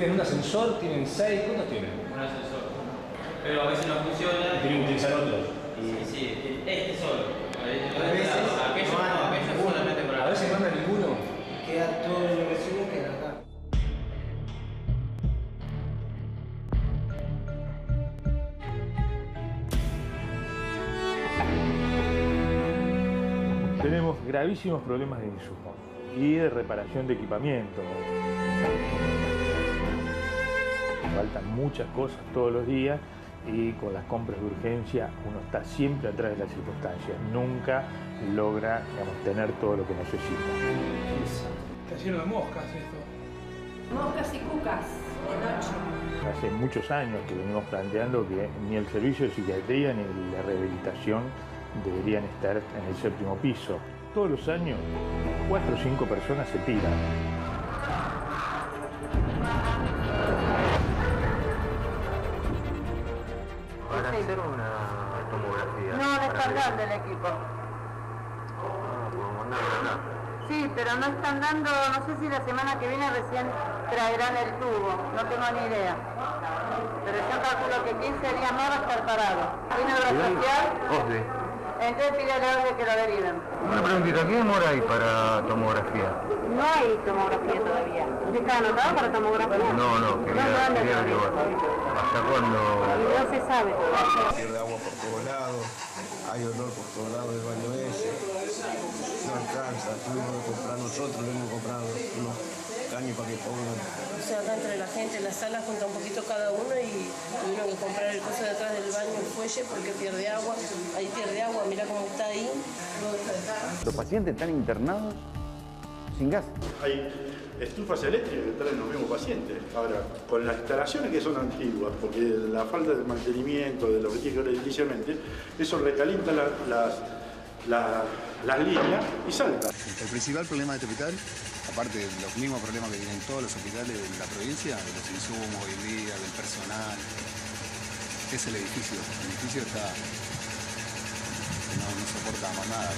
¿Tienen un ascensor? ¿Tienen 6? ¿Cuántos tienen? Un ascensor. Pero a veces no funciona. ¿Tienen que utilizar otros? Sí, este solo. Aquello solamente para... A veces no anda ninguno. Queda todo el residuo queda acá. Tenemos gravísimos problemas de insumos y de reparación de equipamiento. Faltan muchas cosas todos los días y con las compras de urgencia uno está siempre atrás de las circunstancias. Nunca logra, digamos, tener todo lo que necesita. Está lleno de moscas esto. Moscas y cucas de noche. Hace muchos años que venimos planteando que ni el servicio de psiquiatría ni la rehabilitación deberían estar en el 7º piso. Todos los años 4 o 5 personas se tiran. ¿Van a hacer una tomografía? No, no están dando el equipo. Podemos mandarlo acá. Sí, pero no están dando, no sé si la semana que viene recién traerán el tubo, no tengo ni idea. Pero yo calculo que 15 días más va a estar parado. ¿Tiene obra social? Osde. Entonces pídale a Osde que lo deriven. Una preguntita, ¿qué demora hay para tomografía? No hay tomografía todavía. ¿Está anotado para tomografía? No, quería averiguar. ¿Hasta cuándo? No se sabe. Pierde agua por todos lados, hay olor por todos lados del baño ese. No alcanza, tuvimos que comprar nosotros, le hemos comprado unos caños para que pongan. O sea, acá entre la gente en la sala junta un poquito cada uno y tuvieron que comprar el coso de atrás del baño, el fuelle, porque pierde agua. Ahí pierde agua, mira cómo está ahí. Los pacientes están internados sin gas. Hay estufas eléctricas que traen los mismos pacientes. Ahora, con las instalaciones que son antiguas, porque la falta de mantenimiento de lo que tiene que ver inicialmente, eso recalienta las líneas y salta. El principal problema de este hospital, aparte de los mismos problemas que tienen todos los hospitales de la provincia, de los insumos hoy en día, del personal, es el edificio. El edificio está... no soportamos nada.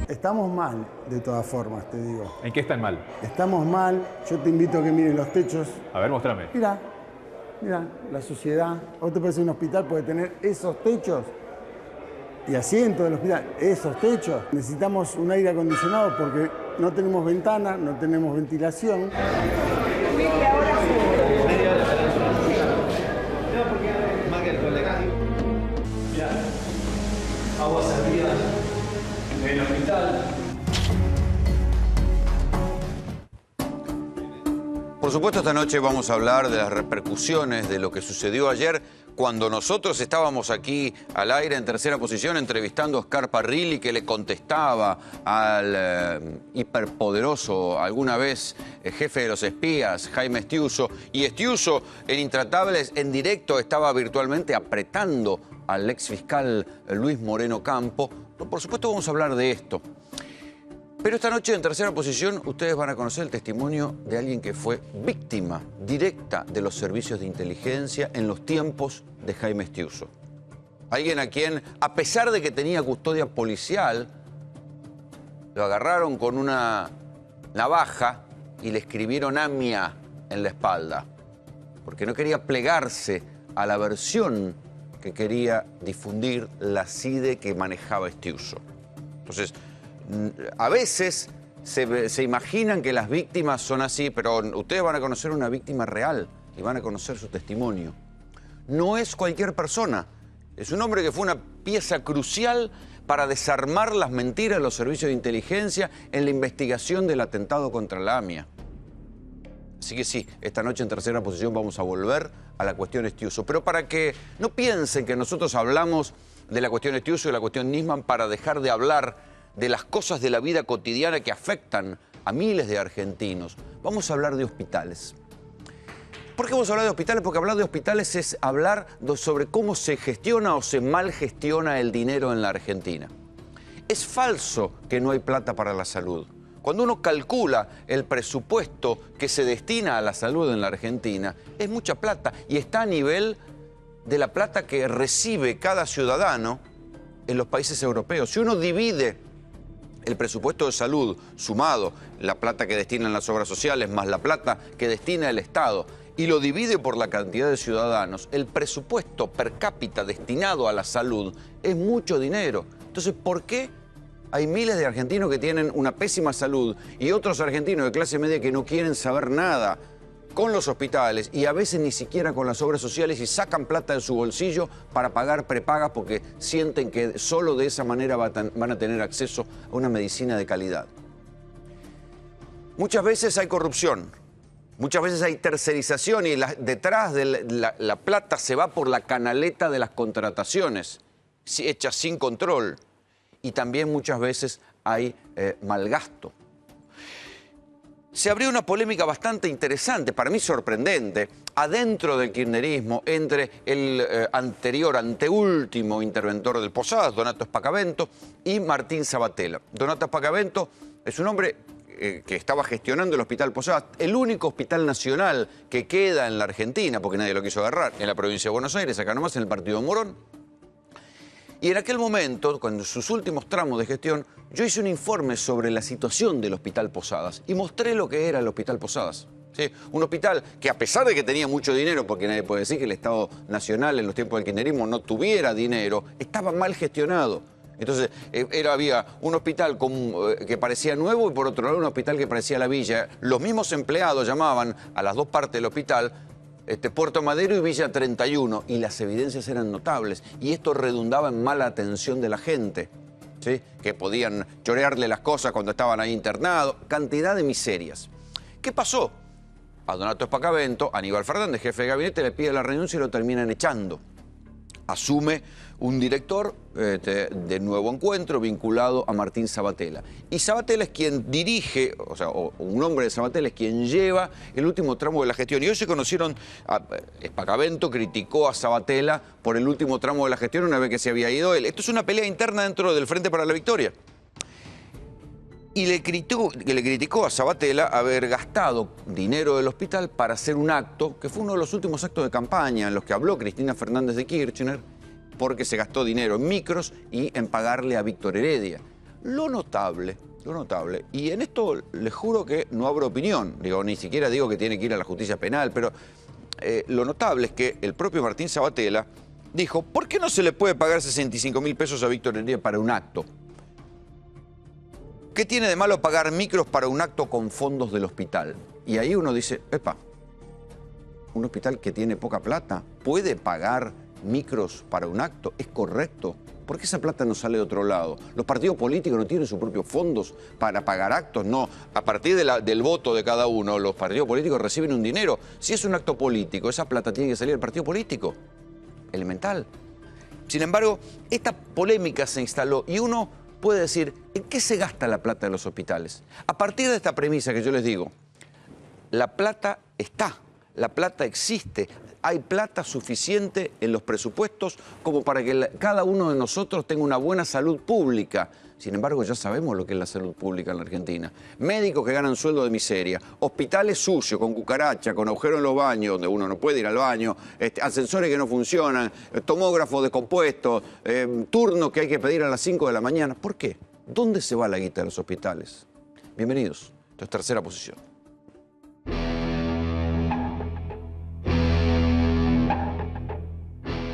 Estamos mal, de todas formas, te digo. ¿En qué están mal? Estamos mal. Yo te invito a que mires los techos. A ver, mostrame. Mira, la suciedad. ¿O te parece un hospital puede tener esos techos? Y asientos del hospital, esos techos. Necesitamos un aire acondicionado porque no tenemos ventana, no tenemos ventilación. Media hora seguro. Media hora para no, porque marca el colectivo. Mirá, agua servida en el hospital. Por supuesto, esta noche vamos a hablar de las repercusiones de lo que sucedió ayer cuando nosotros estábamos aquí al aire en Tercera Posición entrevistando a Oscar Parrilli, que le contestaba al hiperpoderoso, alguna vez jefe de los espías, Jaime Estiuso. Y Estiuso, en Intratables, en directo, estaba virtualmente apretando al exfiscal Luis Moreno Campo. Por supuesto, vamos a hablar de esto. Pero esta noche en Tercera Posición ustedes van a conocer el testimonio de alguien que fue víctima directa de los servicios de inteligencia en los tiempos de Jaime Estiuso. Alguien a quien, a pesar de que tenía custodia policial, lo agarraron con una navaja y le escribieron AMIA en la espalda, porque no quería plegarse a la versión que quería difundir la CIDE que manejaba Estiuso. Entonces, a veces se imaginan que las víctimas son así, pero ustedes van a conocer una víctima real y van a conocer su testimonio. No es cualquier persona, es un hombre que fue una pieza crucial para desarmar las mentiras de los servicios de inteligencia en la investigación del atentado contra la AMIA. Así que sí, esta noche en Tercera Posición vamos a volver a la cuestión Estiuso. Pero para que no piensen que nosotros hablamos de la cuestión Estiuso y de la cuestión Nisman para dejar de hablar de las cosas de la vida cotidiana que afectan a miles de argentinos. Vamos a hablar de hospitales. ¿Por qué vamos a hablar de hospitales? Porque hablar de hospitales es hablar sobre cómo se gestiona o se mal gestiona el dinero en la Argentina. Es falso que no hay plata para la salud. Cuando uno calcula el presupuesto que se destina a la salud en la Argentina, es mucha plata y está a nivel de la plata que recibe cada ciudadano en los países europeos. Si uno divide el presupuesto de salud, sumado la plata que destinan las obras sociales, más la plata que destina el Estado, y lo divide por la cantidad de ciudadanos, el presupuesto per cápita destinado a la salud es mucho dinero. Entonces, ¿por qué hay miles de argentinos que tienen una pésima salud y otros argentinos de clase media que no quieren saber nada con los hospitales y a veces ni siquiera con las obras sociales y sacan plata de su bolsillo para pagar prepagas porque sienten que solo de esa manera van a tener acceso a una medicina de calidad? Muchas veces hay corrupción. Muchas veces hay tercerización y detrás de la plata se va por la canaleta de las contrataciones, hechas sin control. Y también muchas veces hay malgasto. Se abrió una polémica bastante interesante, para mí sorprendente, adentro del kirchnerismo, entre el anteúltimo interventor del Posadas, Donato Spacavento, y Martín Sabatella. Donato Spacavento es un hombre que estaba gestionando el Hospital Posadas, el único hospital nacional que queda en la Argentina, porque nadie lo quiso agarrar, en la provincia de Buenos Aires, acá nomás en el partido de Morón. Y en aquel momento, cuando en sus últimos tramos de gestión, yo hice un informe sobre la situación del Hospital Posadas y mostré lo que era el Hospital Posadas. ¿Sí? Un hospital que, a pesar de que tenía mucho dinero, porque nadie puede decir que el Estado Nacional en los tiempos del kirchnerismo no tuviera dinero, estaba mal gestionado. Entonces, había un hospital que parecía nuevo y por otro lado un hospital que parecía la villa. Los mismos empleados llamaban a las dos partes del hospital Puerto Madero y Villa 31, y las evidencias eran notables. Y esto redundaba en mala atención de la gente, ¿sí? Que podían chorearle las cosas cuando estaban ahí internados, cantidad de miserias. ¿Qué pasó? A Donato Spacavento, Aníbal Fernández, jefe de gabinete, le pide la renuncia y lo terminan echando. Asume un director de Nuevo Encuentro vinculado a Martín Sabatella. Y Sabatella es quien dirige, o un hombre de Sabatella es quien lleva el último tramo de la gestión. Y hoy se conocieron, Spacavento criticó a Sabatella por el último tramo de la gestión una vez que se había ido él. Esto es una pelea interna dentro del Frente para la Victoria. Y le criticó a Sabatella haber gastado dinero del hospital para hacer un acto, que fue uno de los últimos actos de campaña en los que habló Cristina Fernández de Kirchner, porque se gastó dinero en micros y en pagarle a Víctor Heredia. Lo notable, y en esto les juro que no abro opinión, ni siquiera digo que tiene que ir a la justicia penal, pero lo notable es que el propio Martín Sabatella dijo, ¿por qué no se le puede pagar 65.000 pesos a Víctor Heredia para un acto? ¿Qué tiene de malo pagar micros para un acto con fondos del hospital? Y ahí uno dice, epa, un hospital que tiene poca plata puede pagar micros para un acto, ¿es correcto? ¿Por qué esa plata no sale de otro lado? Los partidos políticos no tienen sus propios fondos para pagar actos, no. A partir del voto de cada uno, los partidos políticos reciben un dinero. Si es un acto político, esa plata tiene que salir del partido político. Elemental. Sin embargo, esta polémica se instaló y uno puede decir, ¿en qué se gasta la plata de los hospitales? A partir de esta premisa que yo les digo, la plata está, la plata existe, hay plata suficiente en los presupuestos como para que cada uno de nosotros tenga una buena salud pública. Sin embargo, ya sabemos lo que es la salud pública en la Argentina. Médicos que ganan sueldo de miseria, hospitales sucios, con cucaracha, con agujeros en los baños, donde uno no puede ir al baño, ascensores que no funcionan, tomógrafos descompuestos, turnos que hay que pedir a las 5 de la mañana. ¿Por qué? ¿Dónde se va la guita de los hospitales? Bienvenidos. Esto es Tercera Posición.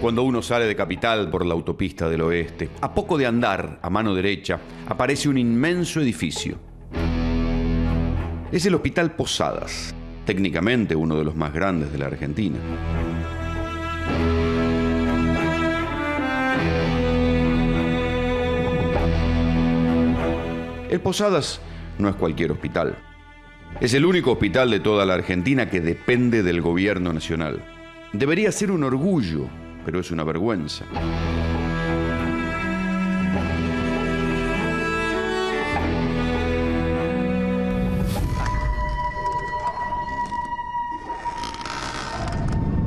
Cuando uno sale de Capital por la autopista del oeste, a poco de andar, a mano derecha, aparece un inmenso edificio. Es el Hospital Posadas, técnicamente uno de los más grandes de la Argentina. El Posadas no es cualquier hospital. Es el único hospital de toda la Argentina que depende del gobierno nacional. Debería ser un orgullo, pero es una vergüenza.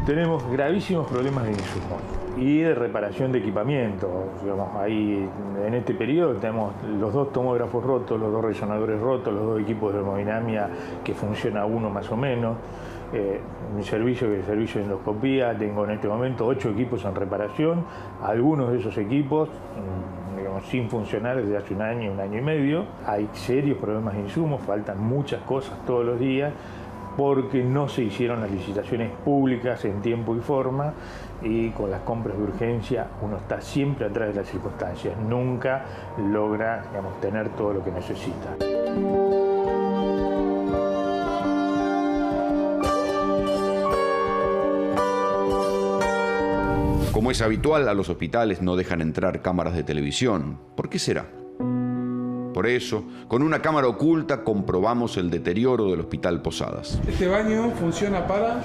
Tenemos gravísimos problemas de insumos y de reparación de equipamiento. Digamos, ahí en este periodo tenemos los 2 tomógrafos rotos, los 2 resonadores rotos, los 2 equipos de hemodinamia que funciona uno más o menos. Mi servicio, que es el servicio de endoscopía, tengo en este momento 8 equipos en reparación. Algunos de esos equipos digamos, sin funcionar desde hace un año y medio. Hay serios problemas de insumos, faltan muchas cosas todos los días porque no se hicieron las licitaciones públicas en tiempo y forma, y con las compras de urgencia uno está siempre atrás de las circunstancias, nunca logra, digamos, tener todo lo que necesita. Como es habitual, a los hospitales no dejan entrar cámaras de televisión. ¿Por qué será? Por eso, con una cámara oculta comprobamos el deterioro del Hospital Posadas. Este baño funciona para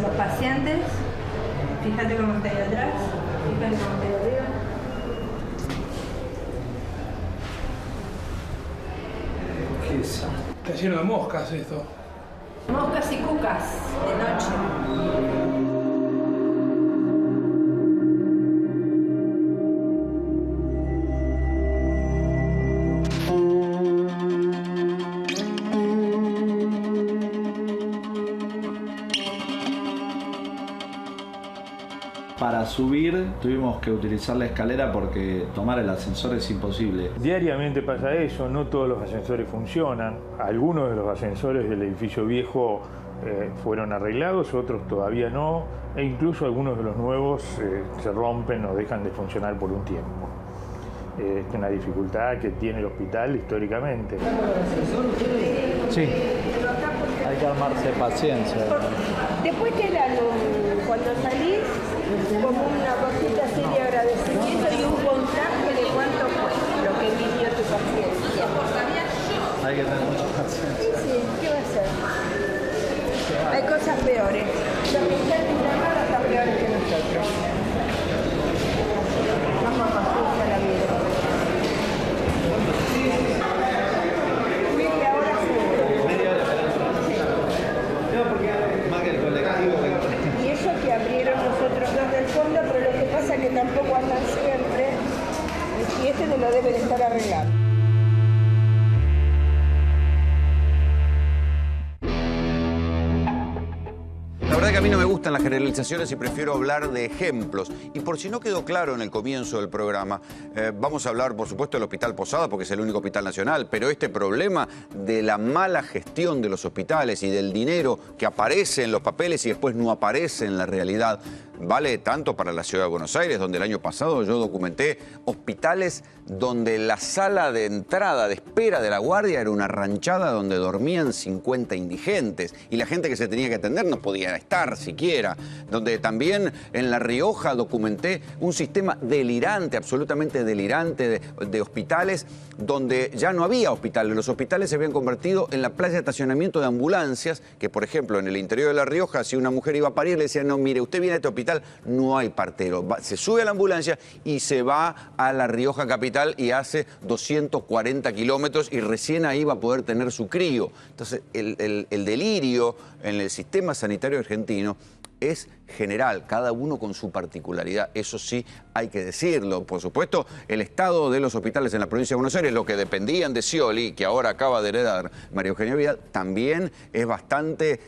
los pacientes. Fíjate cómo está ahí atrás, fíjate cómo está ahí arriba. ¿Qué es? Está lleno de moscas esto. Moscas y cucas de noche. Para subir tuvimos que utilizar la escalera porque tomar el ascensor es imposible. Diariamente pasa eso, no todos los ascensores funcionan. Algunos de los ascensores del edificio viejo fueron arreglados, otros todavía no, e incluso algunos de los nuevos se rompen o dejan de funcionar por un tiempo. Es una dificultad que tiene el hospital históricamente. Sí, hay que armarse paciencia. Después te dan, cuando salís, como una cosita así de agradecimiento y un contraste de cuánto fue lo que vivió tu paciencia. Hay que tener mucha paciencia. Sí, ¿qué va a hacer? Hay cosas peores. Los que están en la mano están peores que nosotros. Vamos a pasarse a la vida. Media hora seguro. Media hora esperando. No, porque más que el colectivo. Y eso que abrieron nosotros dos del fondo, pero lo que pasa es que tampoco andan siempre. Y este no lo debe de estar arreglado. La verdad que a mí no me gustan las generalizaciones y prefiero hablar de ejemplos. Y por si no quedó claro en el comienzo del programa, vamos a hablar, por supuesto, del Hospital Posadas, porque es el único hospital nacional, pero este problema de la mala gestión de los hospitales y del dinero que aparece en los papeles y después no aparece en la realidad, vale tanto para la Ciudad de Buenos Aires, donde el año pasado yo documenté hospitales donde la sala de entrada, de espera de la guardia, era una ranchada donde dormían 50 indigentes y la gente que se tenía que atender no podía estar siquiera. Donde también en La Rioja documenté un sistema delirante, absolutamente delirante de hospitales, donde ya no había hospitales. Los hospitales se habían convertido en la playa de estacionamiento de ambulancias, que por ejemplo en el interior de La Rioja, si una mujer iba a parir, le decían, no, mire, usted viene a este hospital, no hay partero. Se sube a la ambulancia y se va a La Rioja capital y hace 240 kilómetros y recién ahí va a poder tener su crío. Entonces, el delirio en el sistema sanitario argentino es general, cada uno con su particularidad, eso sí hay que decirlo. Por supuesto, el estado de los hospitales en la provincia de Buenos Aires, lo que dependían de Scioli, que ahora acaba de heredar María Eugenia Vidal, también es bastante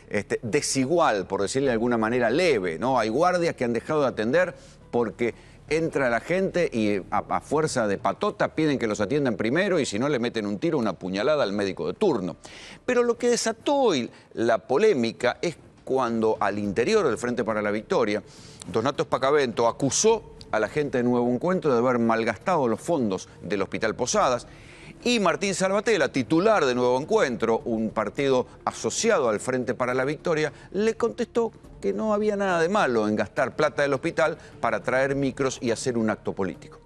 desigual, por decirle de alguna manera leve, ¿no? Hay guardias que han dejado de atender porque entra la gente y a fuerza de patota piden que los atiendan primero y si no le meten un tiro, una puñalada al médico de turno. Pero lo que desató hoy la polémica es cuando al interior del Frente para la Victoria, Donato Spacavento acusó a la gente de Nuevo Encuentro de haber malgastado los fondos del Hospital Posadas. Y Martín Salvatella, titular de Nuevo Encuentro, un partido asociado al Frente para la Victoria, le contestó que no había nada de malo en gastar plata del hospital para traer micros y hacer un acto político.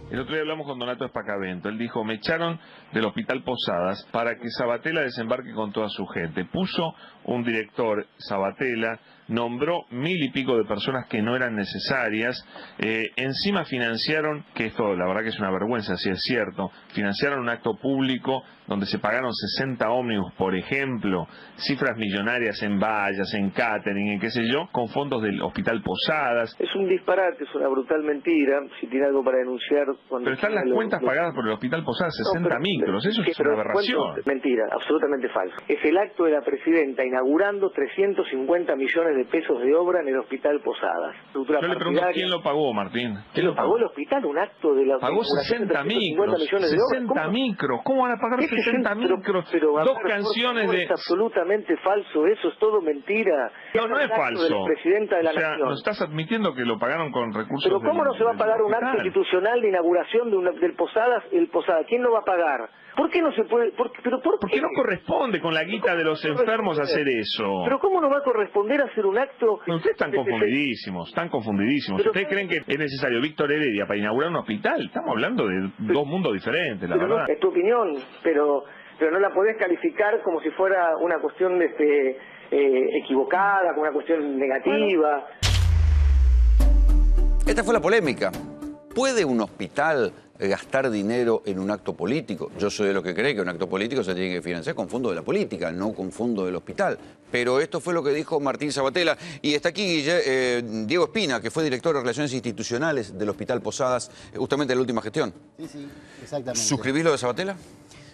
El otro día hablamos con Donato Spacavento. Él dijo, me echaron del Hospital Posadas para que Salvatella desembarque con toda su gente. Puso un director, Salvatella, nombró 1000 y pico de personas que no eran necesarias. Encima financiaron, que esto la verdad que es una vergüenza, si es cierto, financiaron un acto público donde se pagaron 60 ómnibus, por ejemplo, cifras millonarias en vallas, en catering, en qué sé yo, con fondos del Hospital Posadas. Es un disparate, es una brutal mentira. Si tiene algo para denunciar... Pero están las cuentas pagadas por el Hospital Posadas, 60 micros, eso es una aberración. Mentira, absolutamente falso. Es el acto de la presidenta inaugurando 350 millones de pesos de obra en el Hospital Posadas. Yo le pregunto quién lo pagó, Martín. ¿Quién lo pagó el hospital? Un acto de la... Pagó 60 micros. 60 micros. ¿Cómo van a pagar 60 micros? Dos canciones de... Es absolutamente falso, eso es todo mentira. No es falso. De la presidenta de la Nación. Nación. Nos estás admitiendo que lo pagaron con recursos. Pero ¿cómo no se va a pagar un acto institucional de inauguración del Posadas? ¿Quién lo va a pagar? ¿Por qué no se puede? ¿Por qué no corresponde con la guita de los enfermos hacer eso? ¿Pero cómo no va a corresponder hacer un acto? Ustedes están confundidísimos, ¿Ustedes creen que es necesario Víctor Heredia para inaugurar un hospital? Estamos hablando de dos mundos diferentes, la verdad. Es tu opinión, pero no la podés calificar como si fuera una cuestión equivocada, como una cuestión negativa. Esta fue la polémica. ¿Puede un hospital gastar dinero en un acto político? Yo soy de los que cree que un acto político se tiene que financiar con fondos de la política, no con fondos del hospital. Pero esto fue lo que dijo Martín Sabatella. Y está aquí Diego Espina, que fue director de Relaciones Institucionales del Hospital Posadas, justamente en la última gestión. Sí, exactamente. ¿Suscribís lo de Sabatella?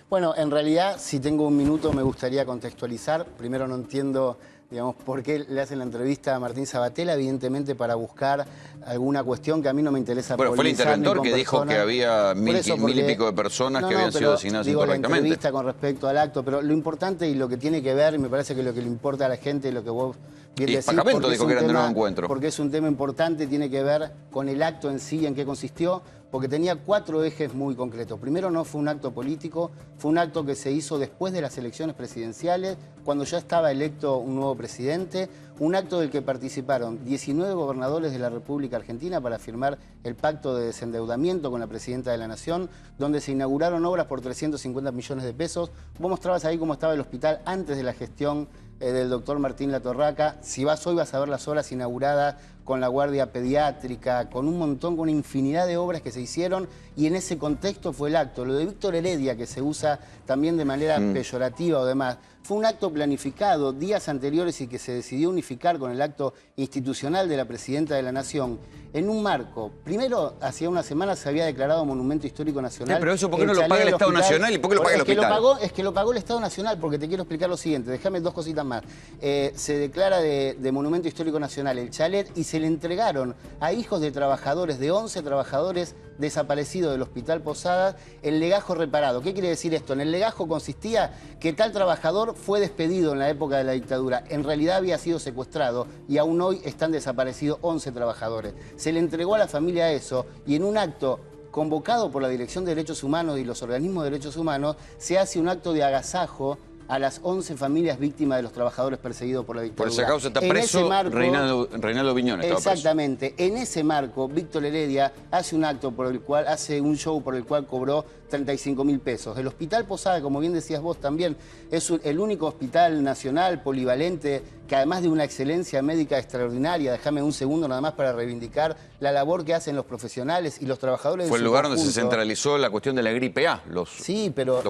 Bueno, en realidad, si tengo un minuto, me gustaría contextualizar. Primero, no entiendo, digamos, por qué le hacen la entrevista a Martín Sabatella, evidentemente para buscar alguna cuestión que a mí no me interesa. Bueno, fue el interventor que dijo que había mil y pico de personas que habían sido designadas incorrectamente. La entrevista con respecto al acto, pero lo importante y lo que tiene que ver, y me parece que lo que le importa a la gente, lo que vos bien decís, Pacamento dijo que era de nuevo encuentro. Porque es un tema importante, tiene que ver con el acto en sí, en qué consistió, porque tenía 4 ejes muy concretos. Primero, no fue un acto político, fue un acto que se hizo después de las elecciones presidenciales, cuando ya estaba electo un nuevo presidente, un acto del que participaron 19 gobernadores de la República Argentina para firmar el pacto de desendeudamiento con la Presidenta de la Nación, donde se inauguraron obras por 350 millones de pesos. Vos mostrabas ahí cómo estaba el hospital antes de la gestión del doctor Martín Latorraca. Si vas hoy vas a ver las obras inauguradas con la guardia pediátrica, con un montón, con una infinidad de obras que se hicieron, y en ese contexto fue el acto. Lo de Víctor Heredia, que se usa también de manera peyorativa o demás, fue un acto planificado días anteriores y que se decidió unificar con el acto institucional de la Presidenta de la Nación en un marco. Primero, hacía una semana se había declarado Monumento Histórico Nacional. Pero eso, ¿por qué no lo paga el Estado Nacional y por qué lo paga el hospital? Es que lo pagó el Estado Nacional, porque te quiero explicar lo siguiente. Déjame 2 cositas más. Se declara de Monumento Histórico Nacional el chalet y se le entregaron a hijos de trabajadores, de 11 trabajadores desaparecidos del Hospital Posadas, el legajo reparado. ¿Qué quiere decir esto? En el legajo consistía que tal trabajador fue despedido en la época de la dictadura. En realidad había sido secuestrado y aún hoy están desaparecidos 11 trabajadores. Se le entregó a la familia eso y en un acto convocado por la Dirección de Derechos Humanos y los organismos de derechos humanos se hace un acto de agasajo a las 11 familias víctimas de los trabajadores perseguidos por la dictadura. Por esa causa está preso Reinaldo Viñón. Exactamente. En ese marco, Víctor Heredia hace un acto por el cual, hace un show por el cual cobró 35.000 pesos. El Hospital Posada, como bien decías vos también, es el único hospital nacional polivalente que además de una excelencia médica extraordinaria, déjame un segundo nada más para reivindicar la labor que hacen los profesionales y los trabajadores. Fue el lugar donde se centralizó la cuestión de la gripe A, los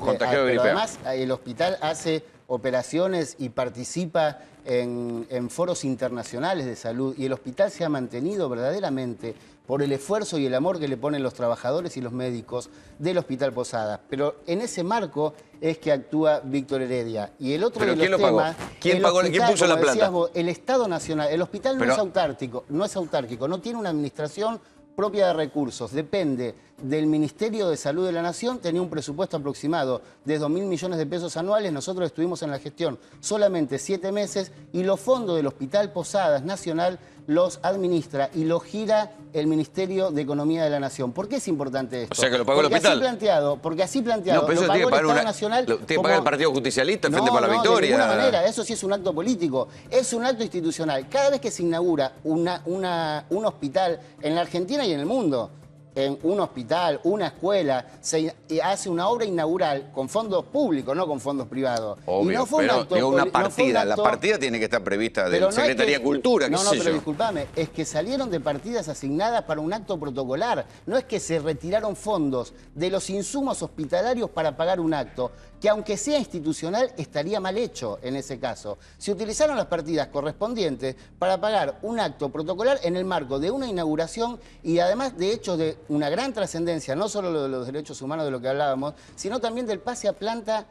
contagiados de gripe A. Además, el hospital hace operaciones y participa en foros internacionales de salud y el hospital se ha mantenido verdaderamente por el esfuerzo y el amor que le ponen los trabajadores y los médicos del Hospital Posadas. Pero en ese marco es que actúa Víctor Heredia. Y el otro de los temas... ¿Quién puso la plata? Vos, el Estado Nacional. El hospital no es autárquico, no tiene una administración propia de recursos, depende del Ministerio de Salud de la Nación, tenía un presupuesto aproximado de 2.000 millones de pesos anuales, nosotros estuvimos en la gestión solamente 7 meses y los fondos del Hospital Posadas Nacional los administra y los gira el Ministerio de Economía de la Nación. ¿Por qué es importante esto? O sea que lo pagó el hospital. Porque así planteado, no, pero lo pagó el Estado Nacional. Tiene que pagar el Partido Justicialista, el Frente para la Victoria. De ninguna manera, eso sí es un acto político, es un acto institucional. Cada vez que se inaugura un hospital en la Argentina y en el mundo, en un hospital, una escuela, se hace una obra inaugural con fondos públicos, no con fondos privados. Obvio, y no fue pero un acto, una partida, la partida tiene que estar prevista de Secretaría de Cultura, qué sé yo. No, pero discúlpame, es que salieron de partidas asignadas para un acto protocolar. No es que se retiraron fondos de los insumos hospitalarios para pagar un acto, que aunque sea institucional, estaría mal hecho en ese caso. Se utilizaron las partidas correspondientes para pagar un acto protocolar en el marco de una inauguración y además de hechos de una gran trascendencia, no solo de los derechos humanos de lo que hablábamos, sino también del pase a planta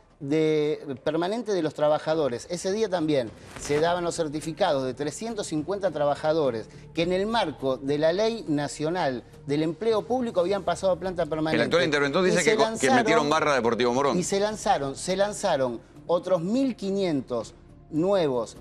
permanente de los trabajadores. Ese día también se daban los certificados de 350 trabajadores que en el marco de la Ley Nacional del Empleo Público habían pasado a planta permanente. El actual interventor dice que metieron barra Deportivo Morón. Y se lanzaron otros 1.500 nuevos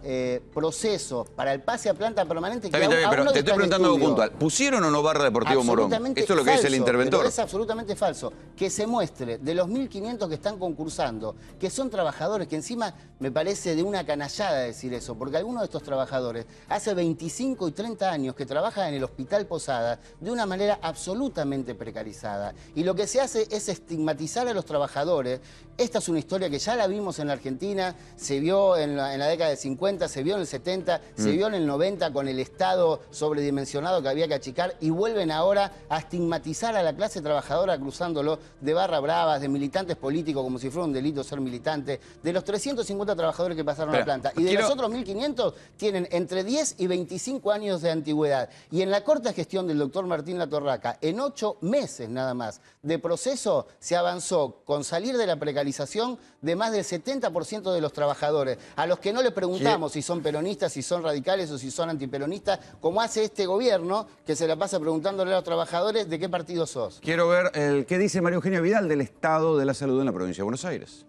procesos para el pase a planta permanente. Está bien, pero te estoy preguntando algo puntual. ¿Pusieron o no barra Deportivo Morón? Esto es lo que dice el interventor. Pero es absolutamente falso. Que se muestre de los 1.500 que están concursando, que son trabajadores, que encima me parece de una canallada decir eso, porque algunos de estos trabajadores hace 25 y 30 años que trabajan en el Hospital Posadas de una manera absolutamente precarizada. Y lo que se hace es estigmatizar a los trabajadores. Esta es una historia que ya la vimos en la Argentina, se vio en la década del 50, se vio en el 70, se vio en el 90 con el Estado sobredimensionado que había que achicar, y vuelven ahora a estigmatizar a la clase trabajadora cruzándolo de barra bravas, de militantes políticos como si fuera un delito ser militante, de los 350 trabajadores que pasaron a la planta. Y de los otros 1.500 tienen entre 10 y 25 años de antigüedad. Y en la corta gestión del doctor Martín Latorraca, en 8 meses nada más de proceso, se avanzó con salir de la precarización de más del 70% de los trabajadores, a los que no le preguntamos si son peronistas, si son radicales o si son antiperonistas, como hace este gobierno que se la pasa preguntándole a los trabajadores de qué partido sos. Quiero ver qué dice María Eugenia Vidal del estado de la salud en la provincia de Buenos Aires.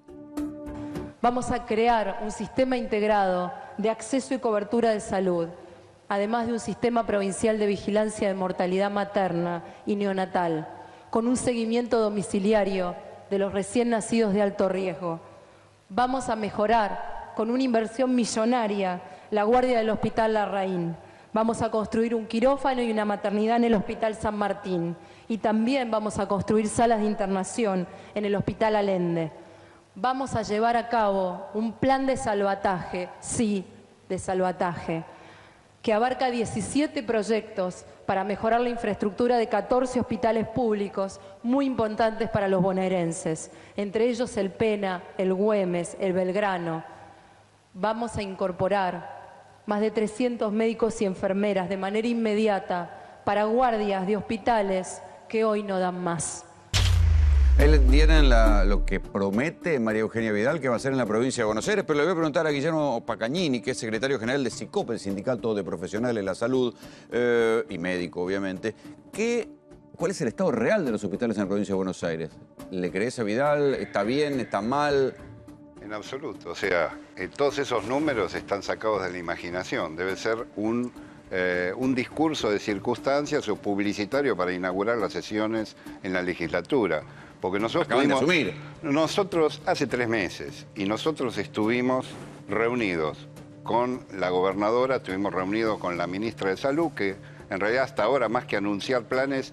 Vamos a crear un sistema integrado de acceso y cobertura de salud, además de un sistema provincial de vigilancia de mortalidad materna y neonatal, con un seguimiento domiciliario de los recién nacidos de alto riesgo. Vamos a mejorar con una inversión millonaria la guardia del Hospital Larraín. Vamos a construir un quirófano y una maternidad en el Hospital San Martín. Y también vamos a construir salas de internación en el Hospital Allende. Vamos a llevar a cabo un plan de salvataje, sí, de salvataje, que abarca 17 proyectos para mejorar la infraestructura de 14 hospitales públicos muy importantes para los bonaerenses, entre ellos el Pena, el Güemes, el Belgrano. Vamos a incorporar más de 300 médicos y enfermeras de manera inmediata para guardias de hospitales que hoy no dan más. Él tiene lo que promete María Eugenia Vidal que va a hacer en la provincia de Buenos Aires, pero le voy a preguntar a Guillermo Pacagnini, que es secretario general de SICOP, el Sindicato de Profesionales de la Salud y médico, obviamente. ¿Cuál es el estado real de los hospitales en la provincia de Buenos Aires? ¿Le crees a Vidal? ¿Está bien? ¿Está mal? En absoluto. O sea, todos esos números están sacados de la imaginación. Debe ser un discurso de circunstancias o publicitario para inaugurar las sesiones en la legislatura. Porque nosotros hace 3 meses, y nosotros estuvimos reunidos con la gobernadora, estuvimos reunidos con la ministra de Salud, que en realidad hasta ahora, más que anunciar planes,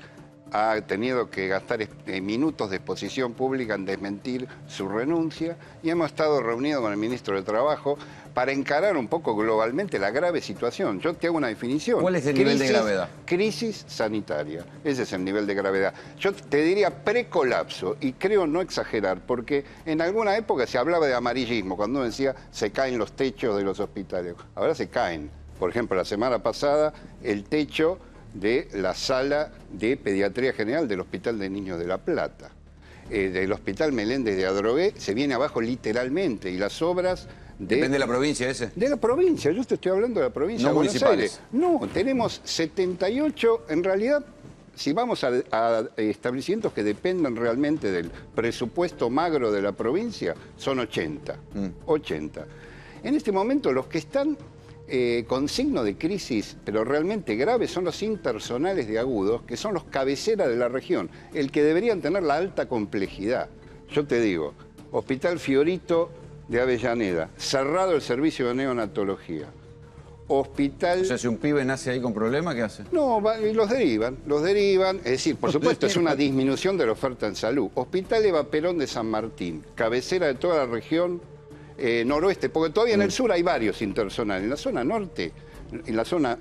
ha tenido que gastar minutos de exposición pública en desmentir su renuncia, y hemos estado reunidos con el ministro de Trabajo para encarar un poco globalmente la grave situación. Yo te hago una definición. ¿Cuál es el nivel de gravedad? Crisis sanitaria. Ese es el nivel de gravedad. Yo te diría precolapso, y creo no exagerar, porque en alguna época se hablaba de amarillismo, cuando uno decía se caen los techos de los hospitales. Ahora se caen. Por ejemplo, la semana pasada el techo de la sala de pediatría general del Hospital de Niños de La Plata, del Hospital Meléndez de Adrogué, se viene abajo literalmente, y las obras... ¿Depende de la provincia ese? De la provincia, yo te estoy hablando de la provincia de Buenos Aires. No, tenemos 78, en realidad, si vamos a establecimientos que dependan realmente del presupuesto magro de la provincia, son 80. 80. En este momento los que están con signo de crisis, pero realmente grave, son los intersonales de agudos, que son los cabeceras de la región, el que deberían tener la alta complejidad. Yo te digo, Hospital Fiorito de Avellaneda, cerrado el servicio de neonatología. Hospital... O sea, si un pibe nace ahí con problemas, ¿qué hace? No, los derivan. Es decir, por supuesto, es una disminución de la oferta en salud. Hospital Eva Perón de San Martín, cabecera de toda la región noroeste, porque todavía en el sur hay varios intersonales. En la zona norte, en la zona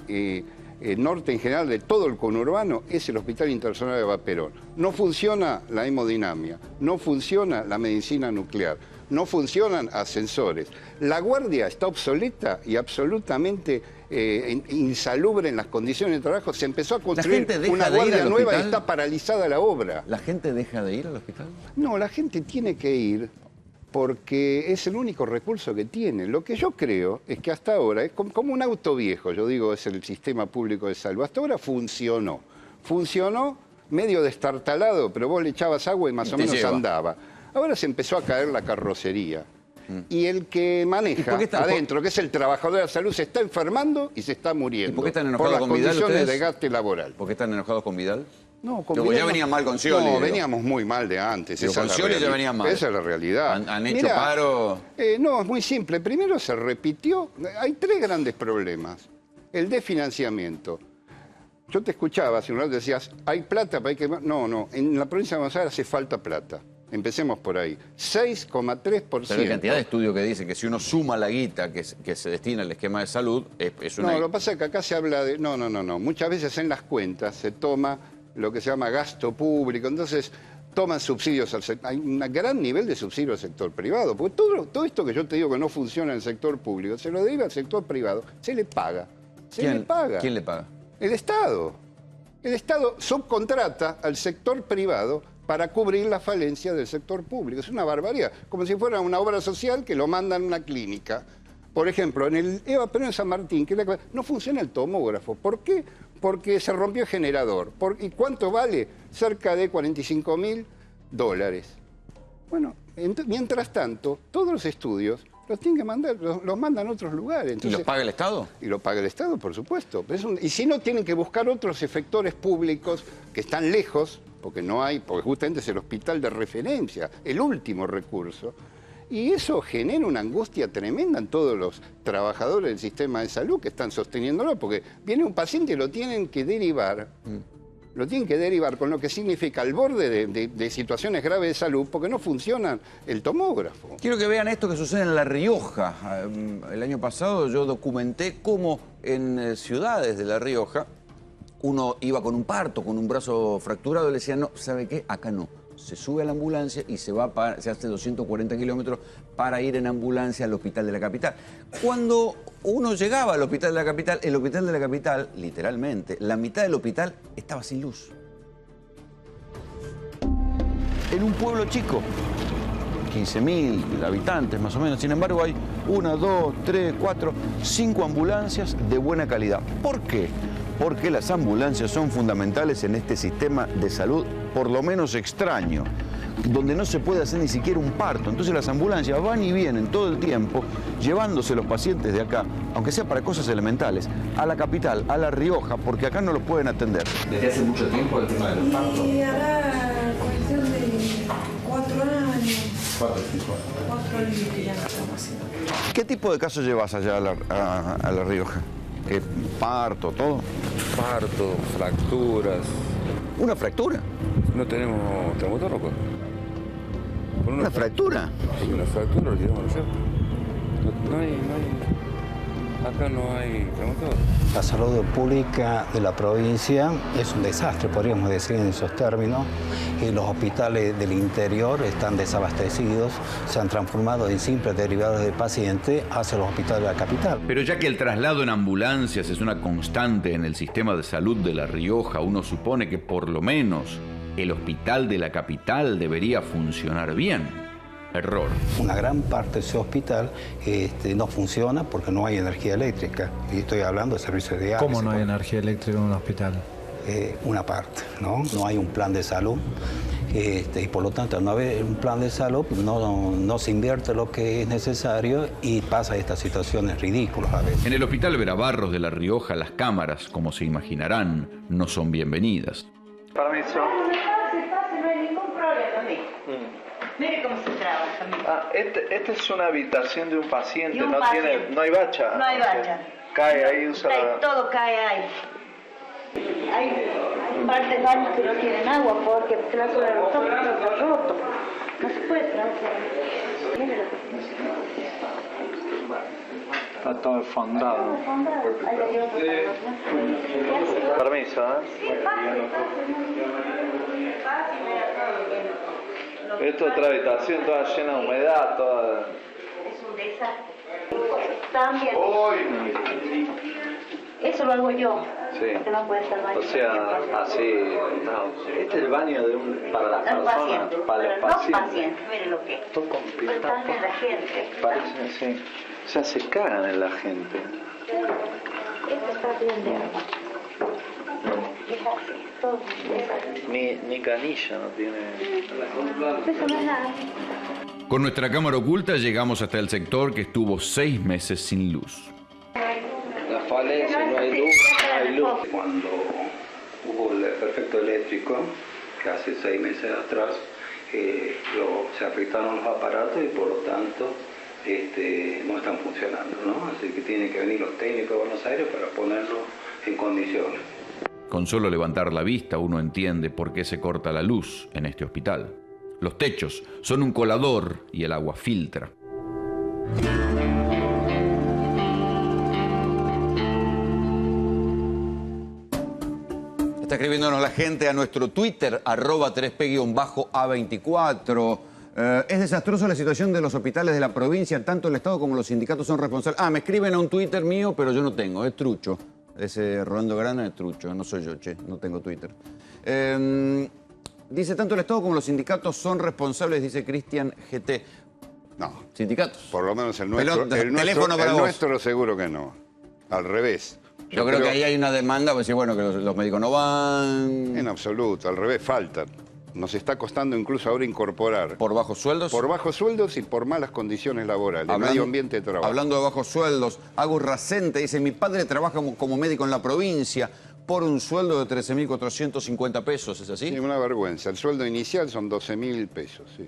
norte en general de todo el conurbano, es el Hospital Intersonal de Eva Perón. No funciona la hemodinamia, no funciona la medicina nuclear, no funcionan ascensores. La guardia está obsoleta y absolutamente insalubre en las condiciones de trabajo. Se empezó a construir una guardia nueva y está paralizada la obra. ¿La gente deja de ir al hospital? No, la gente tiene que ir porque es el único recurso que tiene. Lo que yo creo es que hasta ahora, es como un auto viejo, yo digo, es el sistema público de salud, hasta ahora funcionó. Funcionó medio destartalado, pero vos le echabas agua y más o menos andaba. Ahora se empezó a caer la carrocería. Y el que maneja adentro, que es el trabajador de la salud, se está enfermando y se está muriendo. ¿Y por qué están enojados con Vidal las condiciones ustedes? de gasto laboral. ¿Por qué están enojados con Vidal? No, con Vidal ya venían mal con Scioli. No, veníamos muy mal de antes. Pero con Scioli ya venían mal. Esa es la realidad. ¿Han hecho paro? No, es muy simple. Primero se repitió. Hay tres grandes problemas. El desfinanciamiento. Yo te escuchaba hace un rato, decías, hay plata para que... No, en la provincia de Buenos Aires hace falta plata. Empecemos por ahí. 6,3%. Pero hay cantidad de estudios que dicen que si uno suma la guita que se destina al esquema de salud, es una... No, lo que pasa es que acá se habla de... No. Muchas veces en las cuentas se toma lo que se llama gasto público. Entonces, toman subsidios al sector. Hay un gran nivel de subsidio al sector privado. Porque todo esto que yo te digo que no funciona en el sector público, se lo deriva al sector privado. Se le paga. ¿Quién le paga? El Estado. El Estado subcontrata al sector privado para cubrir la falencia del sector público. Es una barbaridad. Como si fuera una obra social que lo mandan a una clínica. Por ejemplo, en el Eva Perón de San Martín, no funciona el tomógrafo. ¿Por qué? Porque se rompió el generador. ¿Y cuánto vale? Cerca de $45.000. Bueno, mientras tanto, todos los estudios los tienen que mandar, los mandan a otros lugares. Entonces, ¿y los paga el Estado? Y lo paga el Estado, por supuesto. Y si no, tienen que buscar otros efectores públicos que están lejos, porque no hay, porque justamente es el hospital de referencia, el último recurso. Y eso genera una angustia tremenda en todos los trabajadores del sistema de salud que están sosteniéndolo, porque viene un paciente y lo tienen que derivar. Lo tienen que derivar, con lo que significa al borde de situaciones graves de salud, porque no funciona el tomógrafo. Quiero que vean esto que sucede en La Rioja. El año pasado yo documenté cómo en ciudades de La Rioja uno iba con un parto, con un brazo fracturado, y le decían, no, ¿sabe qué? Acá no. Se sube a la ambulancia y se hace 240 kilómetros para ir en ambulancia al hospital de la capital. Cuando uno llegaba al hospital de la capital, el hospital de la capital, literalmente, la mitad del hospital estaba sin luz. En un pueblo chico, 15.000 habitantes más o menos, sin embargo hay 1, 2, 3, 4, 5 ambulancias de buena calidad. ¿Por qué? Porque las ambulancias son fundamentales en este sistema de salud, por lo menos extraño, donde no se puede hacer ni siquiera un parto. Entonces las ambulancias van y vienen todo el tiempo, llevándose los pacientes de acá, aunque sea para cosas elementales, a la capital, a La Rioja, porque acá no los pueden atender. ¿Desde hace mucho tiempo el tema de los partos? Y hará cuestión de 4 años. 4 o 5 años. 4 años que ya no estamos haciendo. ¿Qué tipo de casos llevas allá a La Rioja? ¿Parto, todo? Parto, fracturas. ¿Una fractura? No tenemos traumatólogo. ¿Una fractura? Sí, una fractura lo llevamos a hacer. No hay. Acá no hay traumatólogo. La salud pública de la provincia es un desastre, podríamos decir en esos términos. Los hospitales del interior están desabastecidos, se han transformado en simples derivados de pacientes hacia los hospitales de la capital. Pero ya que el traslado en ambulancias es una constante en el sistema de salud de La Rioja, uno supone que por lo menos el hospital de la capital debería funcionar bien. Error. Una gran parte de ese hospital no funciona porque no hay energía eléctrica. Y estoy hablando de servicios de diálisis. ¿Cómo no hay energía eléctrica en un hospital? Una parte, ¿no? No hay un plan de salud. Y por lo tanto, al no haber un plan de salud, no se invierte lo que es necesario y pasa estas situaciones ridículas a veces. En el Hospital Verabarros de La Rioja, las cámaras, como se imaginarán, no son bienvenidas. Permiso. No hay ningún problema, mire cómo se trabaja. Esta es una habitación de un paciente, De un no paciente. no hay bacha. No hay bacha. Cae ahí, usa Todo cae ahí. Hay partes de baños que no tienen agua porque el plazo de los toques está roto. No se puede trabajar. Míralo. Está todo enfondado. Permiso, Esto es otra habitación toda llena de humedad, toda... Es un desastre. También. Eso lo hago yo. Sí. Porque no puede ser baño. O sea, así, no. Este es el baño para las personas, para los pacientes. Miren lo que es. Todo con Pero están en la gente. Parece así. O sea, se cagan en la gente. Esto está bien de agua. Es así, todo es así. Ni canilla no tiene. Eso no es nada. Con nuestra cámara oculta llegamos hasta el sector que estuvo 6 meses sin luz. La falencia, no hay luz, no hay luz. Cuando hubo el perfecto eléctrico, que hace 6 meses atrás, se afectaron los aparatos y por lo tanto no están funcionando, ¿no? Así que tienen que venir los técnicos de Buenos Aires para ponerlo en condiciones. Con solo levantar la vista uno entiende por qué se corta la luz en este hospital. Los techos son un colador y el agua filtra. Está escribiéndonos la gente a nuestro Twitter, @3p_A24. Es desastrosa la situación de los hospitales de la provincia, tanto el Estado como los sindicatos son responsables. Me escriben a un Twitter mío, pero yo no tengo, es trucho. Ese Rolando Grana es trucho, no soy yo, no tengo Twitter. Dice, tanto el Estado como los sindicatos son responsables, dice Cristian GT. No. ¿Sindicatos? Por lo menos el nuestro, Teléfono para el vos. nuestro seguro que no. Al revés. Yo creo que ahí hay una demanda, pues sí, bueno, que los médicos no van. En absoluto, al revés, faltan. Nos está costando incluso ahora incorporar. ¿Por bajos sueldos? Por bajos sueldos y por malas condiciones laborales, medio ambiente de trabajo. Hablando de bajos sueldos, Agus Racente dice, mi padre trabaja como médico en la provincia por un sueldo de 13.450 pesos, ¿es así? Sí, una vergüenza. El sueldo inicial son 12.000 pesos, sí.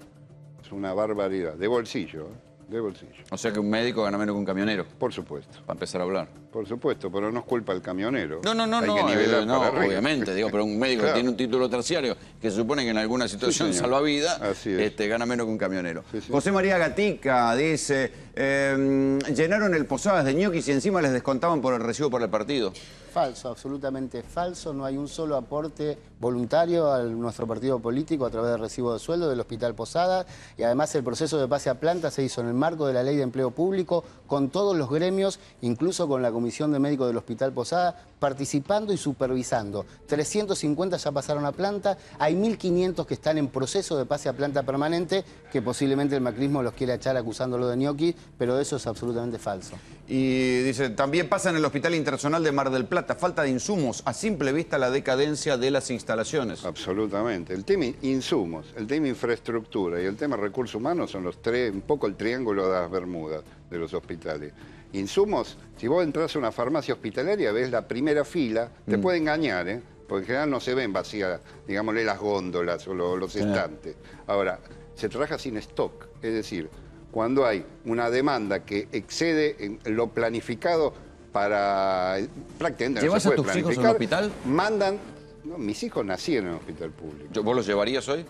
Es una barbaridad. De bolsillo, de bolsillo. O sea que un médico gana menos que un camionero. Por supuesto. Para empezar a hablar. Por supuesto, pero no es culpa del camionero. No, Hay que nivelar para arriba. obviamente, digo, pero un médico Claro. que tiene un título terciario, que se supone que en alguna situación Sí, salva vida, es. gana menos que un camionero. Sí, sí. José María Gatica dice, llenaron el Posadas de ñoquis y encima les descontaban por el recibo por el partido. Falso, absolutamente falso. No hay un solo aporte voluntario a nuestro partido político a través del recibo de sueldo del Hospital Posadas. Y además el proceso de pase a planta se hizo en el marco de la Ley de Empleo Público, con todos los gremios, incluso con la Comisión de Médicos del Hospital Posadas, participando y supervisando. 350 ya pasaron a planta, hay 1.500 que están en proceso de pase a planta permanente, que posiblemente el macrismo los quiera echar acusándolo de ñoqui, pero eso es absolutamente falso. Y dice, también pasa en el Hospital Internacional de Mar del Plata, falta de insumos, a simple vista la decadencia de las instalaciones. Absolutamente. El tema insumos, el tema infraestructura y el tema recursos humanos son los tres, un poco el triángulo de las Bermudas de los hospitales. Insumos, si vos entras a una farmacia hospitalaria, ves la primera fila, te puede engañar, ¿eh? Porque en general no se ven vacías, digámosle, las góndolas o los estantes. Ahora, se trabaja sin stock, es decir, cuando hay una demanda que excede en lo planificado para... prácticamente no ¿Llevas se a puede tus hijos planificar, al hospital? Mandan... No, mis hijos nacieron en el hospital público. ¿Vos los llevarías hoy?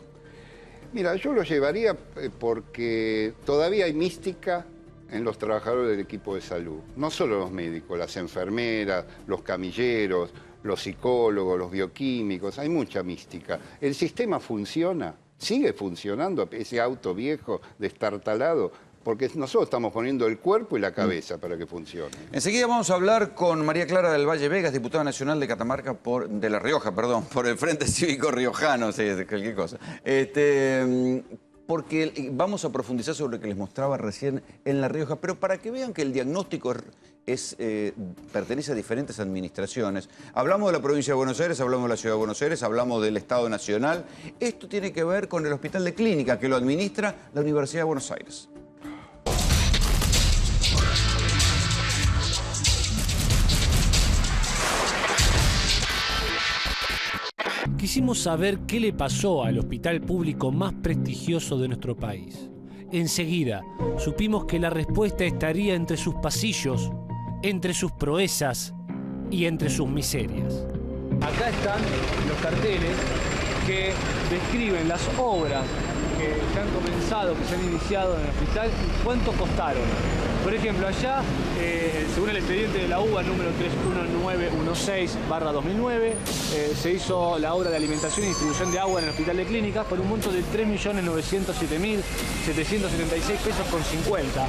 Mira, yo los llevaría porque todavía hay mística en los trabajadores del equipo de salud. No solo los médicos, las enfermeras, los camilleros, los psicólogos, los bioquímicos, hay mucha mística. El sistema funciona, sigue funcionando, ese auto viejo, destartalado, porque nosotros estamos poniendo el cuerpo y la cabeza para que funcione. Enseguida vamos a hablar con María Clara del Valle Vegas, diputada nacional de Catamarca, de La Rioja, perdón, por el Frente Cívico Riojano, sí, cualquier cosa. Porque vamos a profundizar sobre lo que les mostraba recién en La Rioja, pero para que vean que el diagnóstico pertenece a diferentes administraciones. Hablamos de la provincia de Buenos Aires, hablamos de la ciudad de Buenos Aires, hablamos del Estado Nacional. Esto tiene que ver con el Hospital de Clínica, que lo administra la Universidad de Buenos Aires. Quisimos saber qué le pasó al hospital público más prestigioso de nuestro país. Enseguida, supimos que la respuesta estaría entre sus pasillos, entre sus proezas y entre sus miserias. Acá están los carteles que describen las obras que han comenzado, que se han iniciado en el hospital y cuánto costaron. Por ejemplo, allá, según el expediente de la UBA número 31916/2009, se hizo la obra de alimentación y distribución de agua en el Hospital de Clínicas por un monto de 3.907.776 pesos con 50.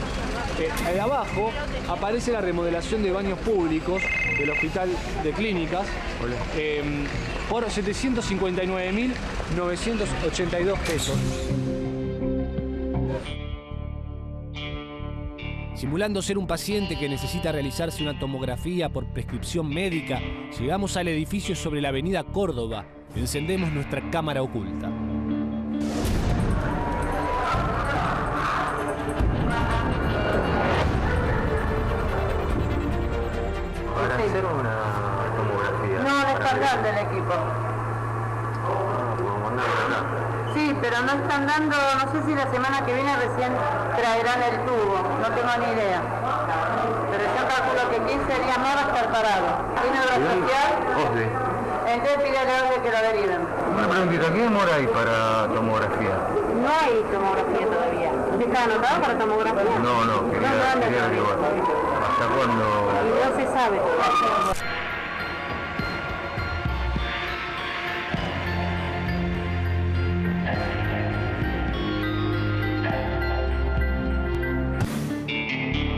Ahí abajo aparece la remodelación de baños públicos del Hospital de Clínicas por 759.982 pesos. Simulando ser un paciente que necesita realizarse una tomografía por prescripción médica, llegamos al edificio sobre la avenida Córdoba. Encendemos nuestra cámara oculta. Para hacer una tomografía. No, no están dando el equipo. Sí, pero no están dando, no sé si la semana que viene recién traerán el tubo, no tengo ni idea. Pero yo calculo que 15 días más va a estar parado. ¿Tiene obra social? Entonces pide a la que lo deriven. Una preguntita, ¿qué demora hay para tomografía? No hay tomografía todavía. ¿Usted está anotado para tomografía? No, quería averiguar. ¿Hasta cuándo? No se sabe.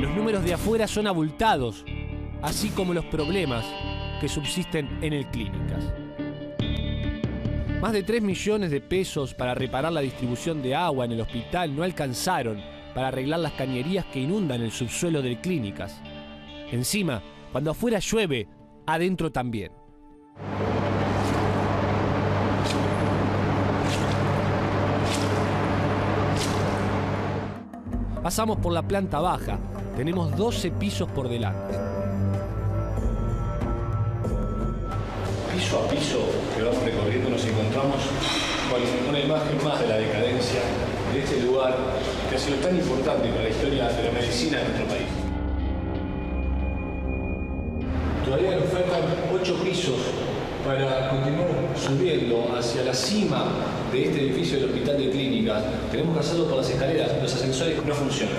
Los números de afuera son abultados, así como los problemas que subsisten en el Clínicas. Más de 3 millones de pesos para reparar la distribución de agua en el hospital no alcanzaron para arreglar las cañerías que inundan el subsuelo del Clínicas. Encima, cuando afuera llueve, adentro también. Pasamos por la planta baja. Tenemos 12 pisos por delante. Piso a piso que vamos recorriendo nos encontramos con una imagen más de la decadencia de este lugar que ha sido tan importante para la historia de la medicina de nuestro país. Todavía nos faltan 8 pisos para continuar subiendo hacia la cima de este edificio del Hospital de Clínicas. Tenemos que hacerlo por las escaleras, los ascensores no funcionan.